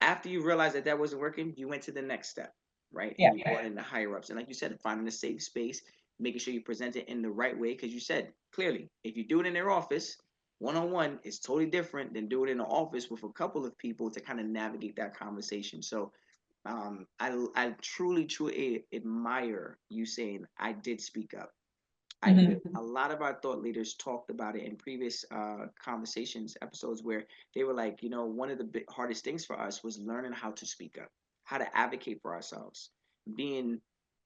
Speaker 1: After you realized that that wasn't working, you went to the next step, right?
Speaker 2: Yeah.
Speaker 1: And you brought in the higher ups. And like you said, finding a safe space, making sure you present it in the right way. Because you said clearly, if you do it in their office, one on one, is totally different than doing it in the office with a couple of people to kind of navigate that conversation. So I truly admire you saying I did speak up. I feel
Speaker 2: Mhm.
Speaker 1: a lot of our thought leaders talked about it in previous conversations, episodes, where they were like, you know, one of the hardest things for us was learning how to speak up, how to advocate for ourselves, being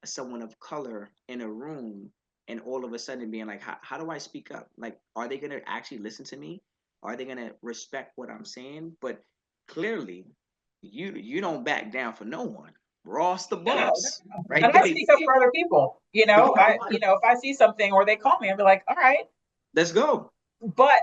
Speaker 1: someone of color in a room, and all of a sudden being like, how do I speak up? Like, are they going to actually listen to me? Are they going to respect what I'm saying? But clearly, you don't back down for no one. Ross the
Speaker 2: No,
Speaker 1: boss,
Speaker 2: no.
Speaker 1: right?
Speaker 2: And I speak up for other people. If I see something or they call me, I'll be like, all right,
Speaker 1: Let's go.
Speaker 2: but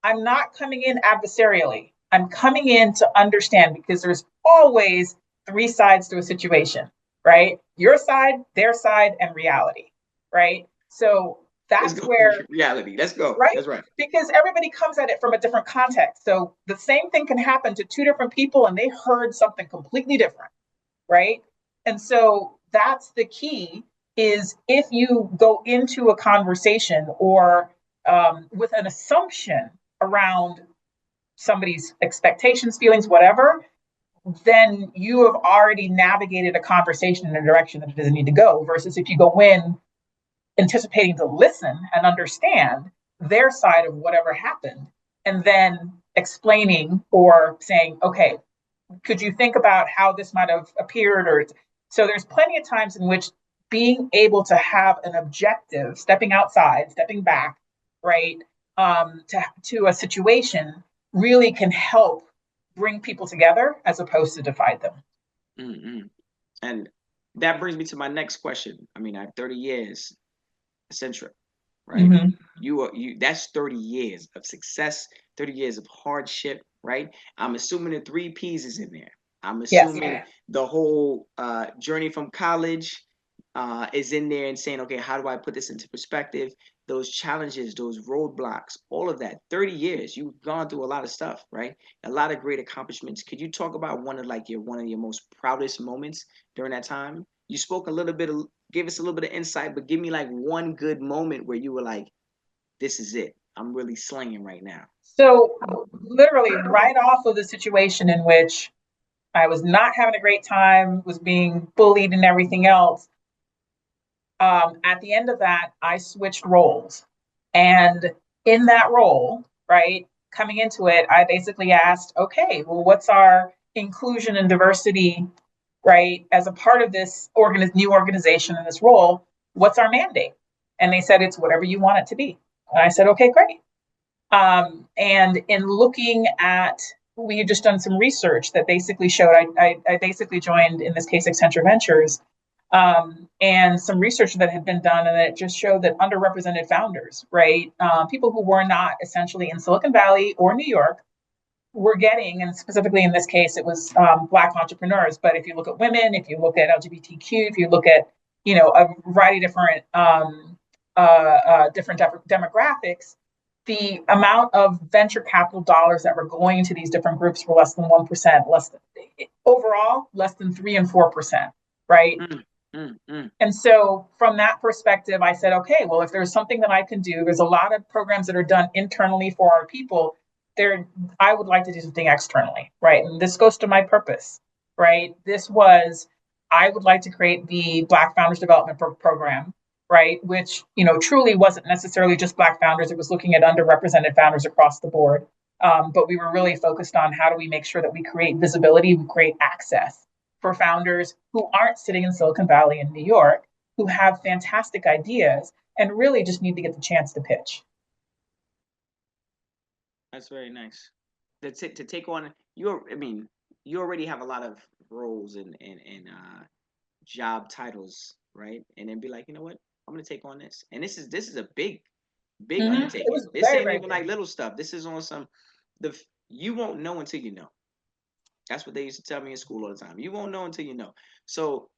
Speaker 2: I'm not coming in adversarially. I'm coming in to understand, because there's always three sides to a situation, right? Your side, their side, and reality, right? So
Speaker 1: Let's
Speaker 2: that's
Speaker 1: go.
Speaker 2: where,
Speaker 1: Reality. Let's go.
Speaker 2: right?
Speaker 1: That's right.
Speaker 2: Because everybody comes at it from a different context. So the same thing can happen to two different people and they heard something completely different, right? And so that's the key, is if you go into a conversation or with an assumption around somebody's expectations, feelings, whatever, then you have already navigated a conversation in a direction that it doesn't need to go. Versus if you go in anticipating to listen and understand their side of whatever happened, and then explaining or saying, okay, could you think about how this might have appeared? Or so there's plenty of times in which being able to have an objective, stepping outside, stepping back, right, to a situation, really can help bring people together as opposed to divide them.
Speaker 1: Mm-mm. And that brings me to my next question. I mean, I have 30 years, Accenture, right?
Speaker 2: Mm-hmm.
Speaker 1: You that's 30 years of success, 30 years of hardship, right? I'm assuming the three P's is in there. I'm
Speaker 2: Yes.
Speaker 1: assuming the whole journey from college is in there, and saying, okay, how do I put this into perspective? Those challenges, those roadblocks, all of that. 30 years, you've gone through a lot of stuff, right? A lot of great accomplishments. Could you talk about one of your most proudest moments during that time? You spoke a little bit of, give us a little bit of insight, but give me like one good moment where you were like, this is it. I'm really slinging right now.
Speaker 2: So, literally, right off of the situation in which I was not having a great time, was being bullied and everything else, at the end of that, I switched roles. And in that role, right, coming into it, I basically asked, okay, well, what's our inclusion and diversity, right, as a part of this new organization and this role, what's our mandate? And they said, it's whatever you want it to be. And I said, okay, great. And in looking at, we had just done some research that basically showed, I basically joined, in this case, Accenture Ventures, and some research that had been done, and it just showed that underrepresented founders, right, people who were not essentially in Silicon Valley or New York, were getting, and specifically in this case, it was Black entrepreneurs. But if you look at women, if you look at LGBTQ, if you look at, a variety of different demographics, the amount of venture capital dollars that were going to these different groups were less than 1%, overall, less than 3 and 4%, right? And so from that perspective, I said, okay, well, if there's something that I can do, there's a lot of programs that are done internally for our people. I would like to do something externally, right? And this goes to my purpose, right? I would like to create the Black Founders Development Program, right? Which, truly wasn't necessarily just Black founders. It was looking at underrepresented founders across the board. But we were really focused on how do we make sure that we create visibility, we create access for founders who aren't sitting in Silicon Valley in New York, who have fantastic ideas and really just need to get the chance to pitch.
Speaker 1: That's very nice. To take on you already have a lot of roles and job titles, right? And then be like, you know what, I'm gonna take on this. And this is a big undertaking. This ain't even like little stuff. This is on some you won't know until you know. That's what they used to tell me in school all the time. You won't know until you know. So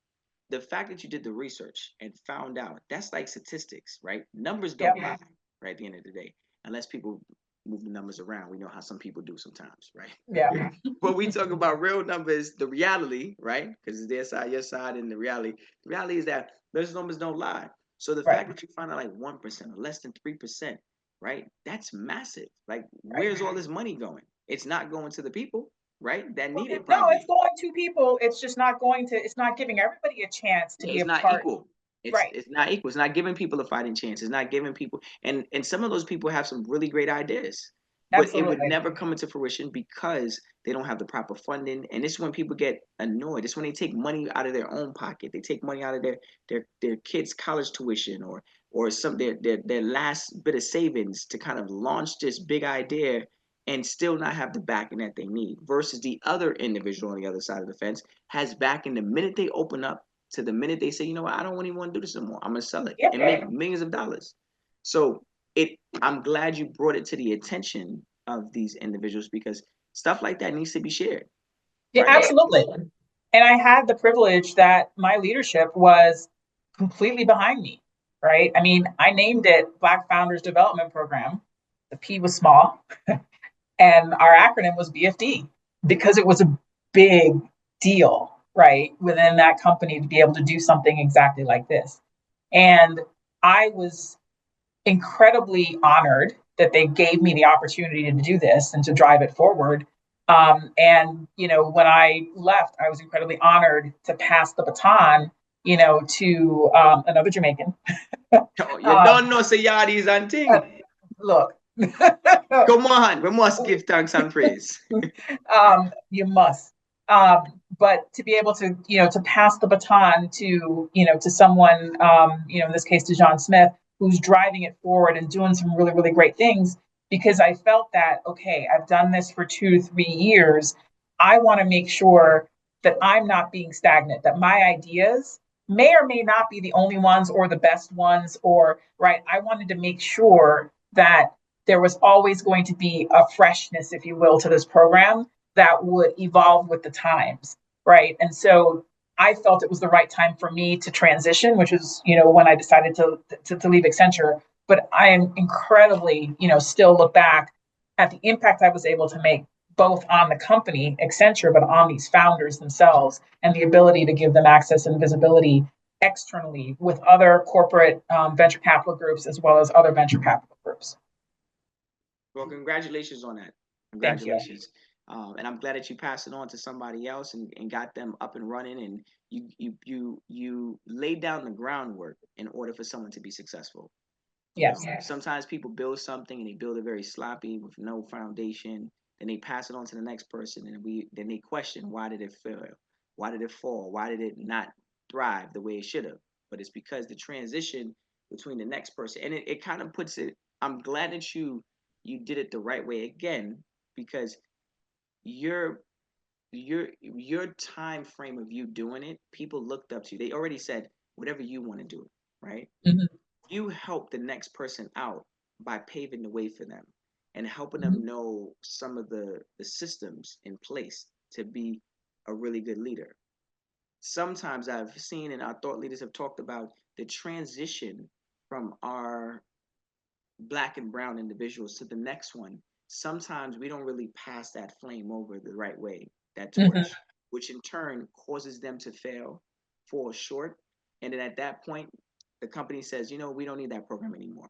Speaker 1: the fact that you did the research and found out, that's like statistics, right? Numbers don't lie, right? At the end of the day, unless people move the numbers around. We know how some people do sometimes, right?
Speaker 2: Yeah.
Speaker 1: But we talk about real numbers, the reality, right? Because it's their side, your side, and the reality. The reality is that those numbers don't lie. So the fact that you find out like 1% or less than 3%, right? That's massive. Like, where's all this money going? It's not going to the people, right? That need it.
Speaker 2: No, it's going to people. It's just not it's not giving everybody a chance to be a part.
Speaker 1: It's not equal. It's not equal. It's not giving people a fighting chance. It's not giving people, and some of those people have some really great ideas, but it would never come into fruition because they don't have the proper funding. And this is when people get annoyed. It's when they take money out of their own pocket. They take money out of their kids' college tuition or some their last bit of savings to kind of launch this big idea and still not have the backing that they need. Versus the other individual on the other side of the fence has backing the minute they open up to the minute they say, you know what, I don't even want to do this anymore. I'm gonna sell it and make millions of dollars. So I'm glad you brought it to the attention of these individuals because stuff like that needs to be shared.
Speaker 2: Yeah, right? Absolutely. And I had the privilege that my leadership was completely behind me, right? I mean, I named it Black Founders Development Program. The P was small, and our acronym was BFD because it was a big deal, right, within that company to be able to do something exactly like this. And I was incredibly honored that they gave me the opportunity to do this and to drive it forward. And, when I left, I was incredibly honored to pass the baton, to another Jamaican.
Speaker 1: You don't know, say Yardis and things.
Speaker 2: Look.
Speaker 1: Come on, we must give thanks and praise.
Speaker 2: You must. But to be able to, to pass the baton to, to someone, in this case, to John Smith, who's driving it forward and doing some really, really great things, because I felt that, okay, I've done this for 2 to 3 years. I want to make sure that I'm not being stagnant, that my ideas may or may not be the only ones or the best ones, or, right, I wanted to make sure that there was always going to be a freshness, if you will, to this program that would evolve with the times, right? And so I felt it was the right time for me to transition, which is, when I decided to leave Accenture. But I am incredibly, still look back at the impact I was able to make both on the company, Accenture, but on these founders themselves and the ability to give them access and visibility externally with other corporate venture capital groups as well as other venture capital groups.
Speaker 1: Well, congratulations on that. Congratulations. And I'm glad that you passed it on to somebody else and got them up and running, and you laid down the groundwork in order for someone to be successful.
Speaker 2: Yes.
Speaker 1: Sometimes people build something and they build it very sloppy with no foundation, then they pass it on to the next person, and then they question, why did it fail? Why did it fall? Why did it not thrive the way it should have? But it's because the transition between the next person, and it kind of puts it. I'm glad that you did it the right way again, because your your time frame of you doing it, people looked up to you. They already said whatever you want to do, right?
Speaker 2: Mhm.
Speaker 1: You help the next person out by paving the way for them and helping
Speaker 2: Mhm.
Speaker 1: them know some of the systems in place to be a really good leader. Sometimes I've seen, and our thought leaders have talked about, the transition from our black and brown individuals to the next one. Sometimes we don't really pass that flame over the right way, that
Speaker 2: Mhm.
Speaker 1: torch, which in turn causes them to fail, fall short. And then at that point, the company says, we don't need that program anymore.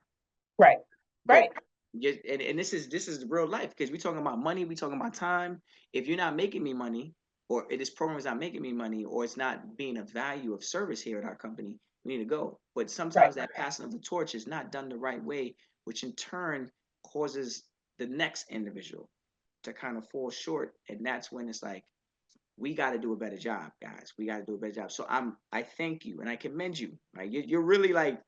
Speaker 2: Right.
Speaker 1: But
Speaker 2: Right.
Speaker 1: and this is real life, because we're talking about money, we're talking about time. If you're not making me money, or if this program is not making me money, or it's not being a value of service here at our company, we need to go. But
Speaker 2: Right.
Speaker 1: sometimes that passing of the torch is not done the right way, which in turn causes the next individual to kind of fall short. And that's when it's like, we got to do a better job, guys. We got to do a better job. So I thank you and I commend you. Like, you're really like,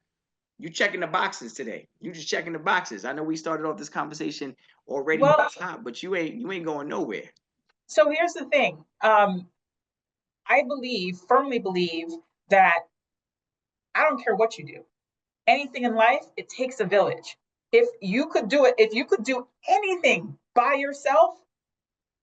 Speaker 1: you checking the boxes today. You just checking the boxes. I know we started off this conversation already
Speaker 2: Well,
Speaker 1: at the top, but you ain't going nowhere.
Speaker 2: so here's the thing. I firmly believe that I don't care what you do. Anything in life, it takes a village. If you could do anything by yourself,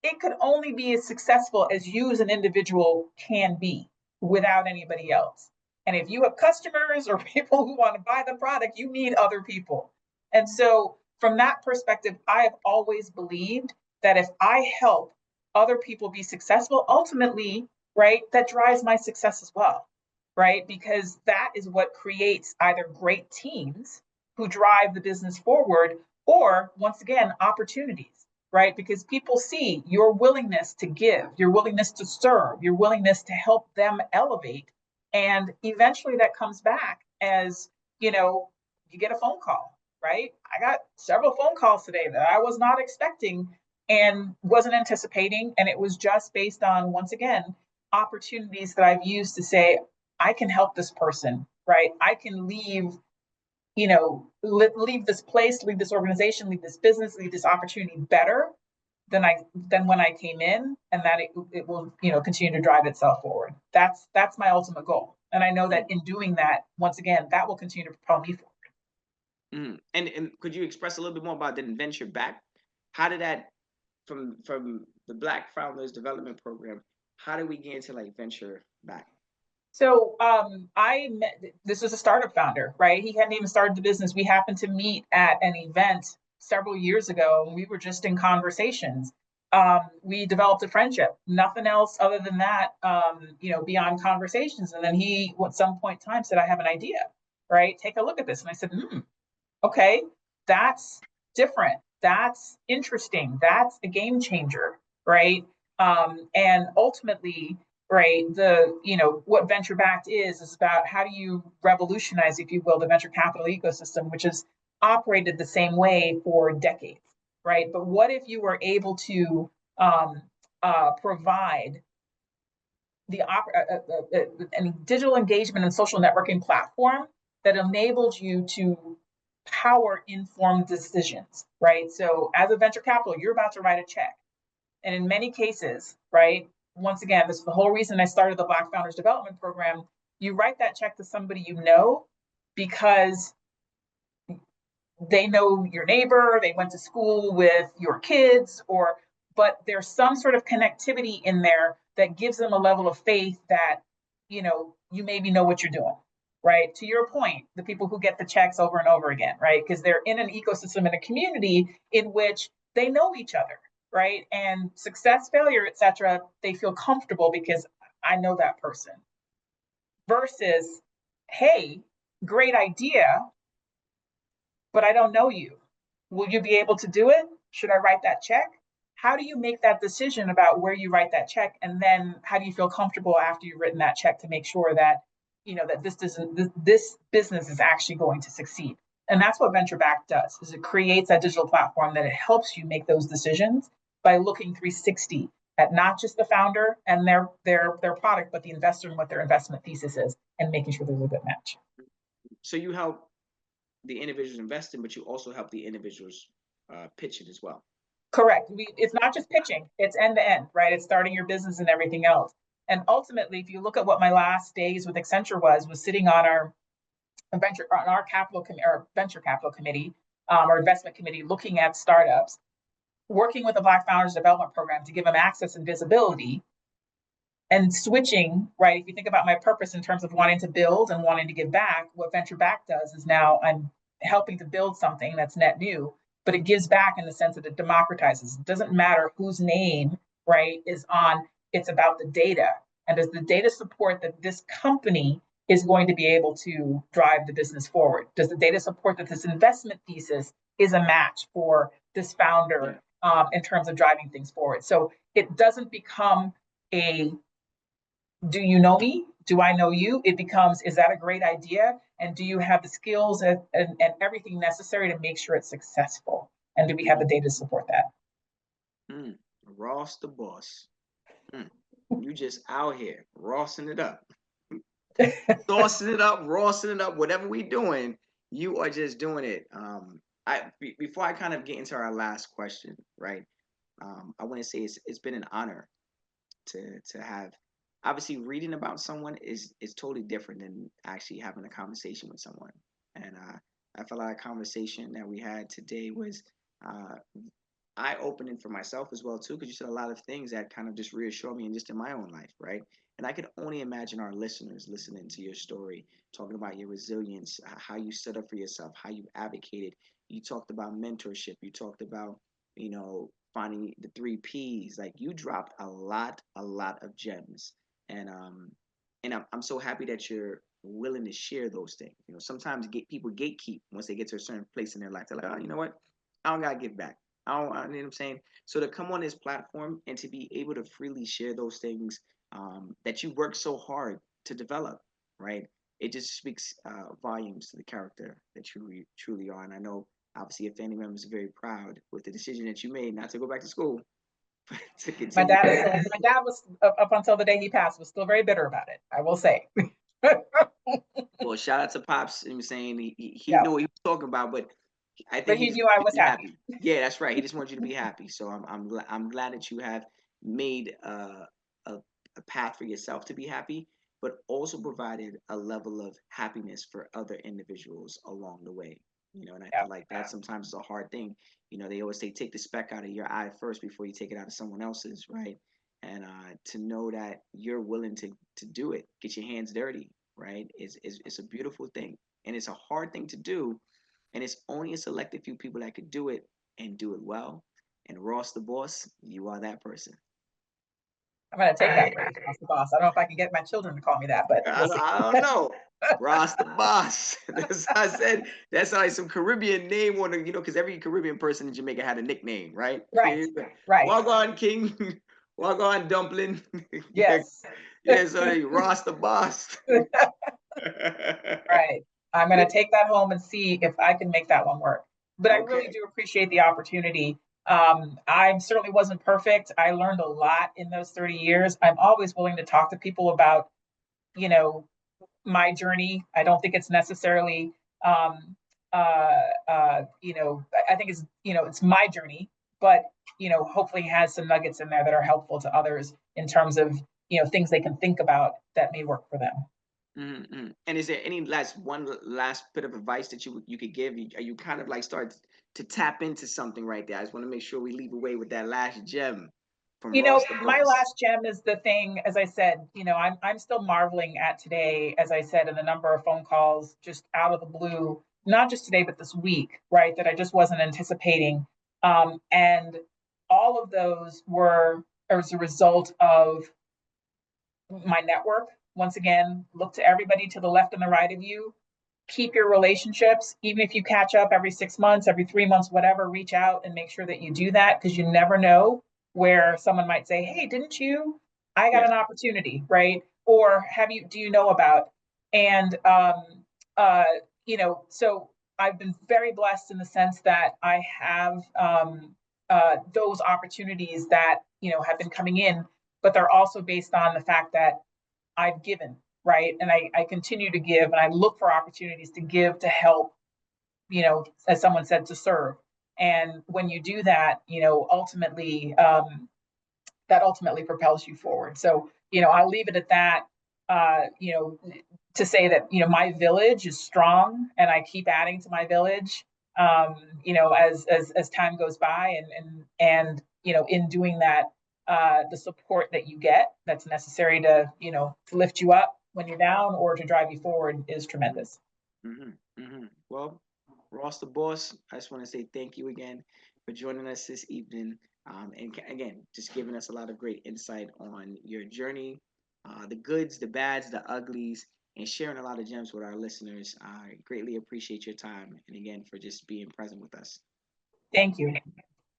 Speaker 2: it could only be as successful as you as an individual can be without anybody else. And if you have customers or people who want to buy the product, you need other people. And so, from that perspective, I have always believed that if I help other people be successful, ultimately, right, that drives my success as well, right? Because that is what creates either great teams who drive the business forward, or once again, opportunities, right? Because people see your willingness to give, your willingness to serve, your willingness to help them elevate. And eventually that comes back as, you know, you get a phone call, right? I got several phone calls today that I was not expecting and wasn't anticipating. And it was just based on, once again, opportunities that I've used to say, I can help this person, right? I can leave, leave this place, leave this organization, leave this business, leave this opportunity better than when I came in, and that it will, continue to drive itself forward. That's my ultimate goal, and I know that
Speaker 1: Mm,
Speaker 2: in doing that, once again, that will continue to propel me forward.
Speaker 1: And could you express a little bit more about the venture back? How did that, from the Black Founders Development Program, how did we get into like venture back?
Speaker 2: So I met, this was a startup founder, right? He hadn't even started the business. We happened to meet at an event several years ago, and we were just in conversations. We developed a friendship, nothing else other than that, beyond conversations. And then he, at some point in time, said, I have an idea, right? Take a look at this. And I said, okay, that's different. That's interesting. That's a game changer, right? And ultimately, right, what venture backed is about how do you revolutionize, if you will, the venture capital ecosystem, which has operated the same way for decades, right? But what if you were able to provide a digital engagement and social networking platform that enables you to power informed decisions, right? So as a venture capital, you're about to write a check. And in many cases, right, once again, this is the whole reason I started the Black Founders Development Program. You write that check to somebody you know because they know your neighbor, they went to school with your kids, but there's some sort of connectivity in there that gives them a level of faith that, you maybe know what you're doing, right? To your point, the people who get the checks over and over again, right? Because they're in an ecosystem, in a community in which they know each other, right? And success, failure, etc., they feel comfortable because I know that person. Versus, hey, great idea, but I don't know you. Will you be able to do it? Should I write that check? How do you make that decision about where you write that check? And then how do you feel comfortable after you've written that check to make sure that, that this business is actually going to succeed? And that's what venture back does, is it creates that digital platform that it helps you make those decisions by looking 360 at not just the founder and their product, but the investor and what their investment thesis is, and making sure there's a good match.
Speaker 1: So you help the individuals investing, but you also help the individuals pitch it as well.
Speaker 2: Correct. It's not just pitching, it's end to end, right? It's starting your business and everything else. And ultimately, if you look at what my last days with Accenture was sitting on our venture capital committee, or investment committee, looking at startups, working with the Black Founders Development Program to give them access and visibility, and switching, right? If you think about my purpose in terms of wanting to build and wanting to give back, what Venture Back does is now I'm helping to build something that's net new, but it gives back in the sense that it democratizes. It doesn't matter whose name, right, is on, it's about the data. And does the data support that this company is going to be able to drive the business forward? Does the data support that this investment thesis is a match for this founder in terms of driving things forward? So it doesn't become a, do you know me? Do I know you? It becomes, is that a great idea? And do you have the skills and everything necessary to make sure it's successful? And do we have the data to support that?
Speaker 1: Ross the boss. You just out here rossing it up. Saucing it up, rossing it up, whatever we doing, you are just doing it. Before I kind of get into our last question, right? I want to say it's been an honor to have. Obviously, reading about someone is totally different than actually having a conversation with someone. And I feel like a conversation that we had today was eye-opening for myself as well too, because you said a lot of things that kind of just reassure me and just in my own life, right? And I could only imagine our listeners listening to your story, talking about your resilience, how you stood up for yourself, how you advocated. You talked about mentorship. You talked about, finding the 3 Ps. Like, you dropped a lot of gems. And I'm so happy that you're willing to share those things. Sometimes people gatekeep once they get to a certain place in their life. They're like, oh, you know what? I don't gotta give back. You know what I'm saying? So to come on this platform and to be able to freely share those things that you work so hard to develop, right? It just speaks volumes to the character that you truly are. And I know, obviously, your family members are very proud with the decision that you made not to go back to school, but to continue.
Speaker 2: My dad was, up until the day he passed, was still very bitter about it, I will say.
Speaker 1: Well, shout out to Pops. I'm saying he knew what he was talking about, but I think
Speaker 2: he knew I was happy.
Speaker 1: Yeah, that's right. He just wanted you to be happy. So I'm glad that you have made a path for yourself to be happy, but also provided a level of happiness for other individuals along the way. And I feel like that sometimes is a hard thing. They always say take the speck out of your eye first before you take it out of someone else's, right? And to know that you're willing to do it, get your hands dirty, right? Is a beautiful thing, and it's a hard thing to do, and it's only a selected few people that could do it and do it well. And Ross the boss, you are that person.
Speaker 2: I'm going to take that phrase, Ross the boss. I don't know if I can get my children to call me that, but we'll see.
Speaker 1: I don't know. Ross the boss. That's how I said. That's like some Caribbean name on the, because every Caribbean person in Jamaica had a nickname, right?
Speaker 2: Right.
Speaker 1: Wagwan King, Wagwan Dumpling.
Speaker 2: Yes.
Speaker 1: Yeah, so Ross the boss.
Speaker 2: Right. I'm going to take that home and see if I can make that one work. But I really do appreciate the opportunity. I certainly wasn't perfect. I learned a lot in those 30 years. I'm always willing to talk to people about, my journey. I don't think it's necessarily, I think it's, it's my journey, but, hopefully has some nuggets in there that are helpful to others in terms of, things they can think about that may work for them.
Speaker 1: Mm-hmm. And is there any one last bit of advice that you could give? Are you kind of like start to tap into something right there? I just want to make sure we leave away with that last gem from Ross the boss.
Speaker 2: My last gem is the thing, as I said, I'm still marveling at today, as I said, and the number of phone calls just out of the blue, not just today, but this week, right, that I just wasn't anticipating. And all of those were as a result of my network. Once again, look to everybody to the left and the right of you. Keep your relationships, even if you catch up every 6 months, every 3 months, whatever, reach out and make sure that you do that, because you never know where someone might say, hey, didn't you? I got an opportunity, right? Or do you know about? And, so I've been very blessed in the sense that I have those opportunities that have been coming in, but they're also based on the fact that I've given, right, and I continue to give, and I look for opportunities to give, to help, as someone said, to serve. And when you do that, ultimately, that ultimately propels you forward. So, I'll leave it at that. To say that my village is strong, and I keep adding to my village. As time goes by, and in doing that, the support that you get that's necessary to lift you up when you're down or to drive you forward is tremendous.
Speaker 1: Well, Ross the boss, I just want to say thank you again for joining us this evening. Again, just giving us a lot of great insight on your journey, the goods, the bads, the uglies, and sharing a lot of gems with our listeners. I greatly appreciate your time, and again, for just being present with us.
Speaker 2: Thank you.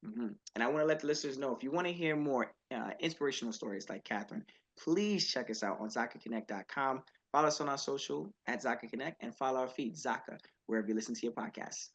Speaker 1: And I want to let the listeners know, if you want to hear more inspirational stories like Kathryn, please check us out on ZakaConnect.com. Follow us on our social at Zaka Connect, and follow our feed, Zaka, wherever you listen to your podcasts.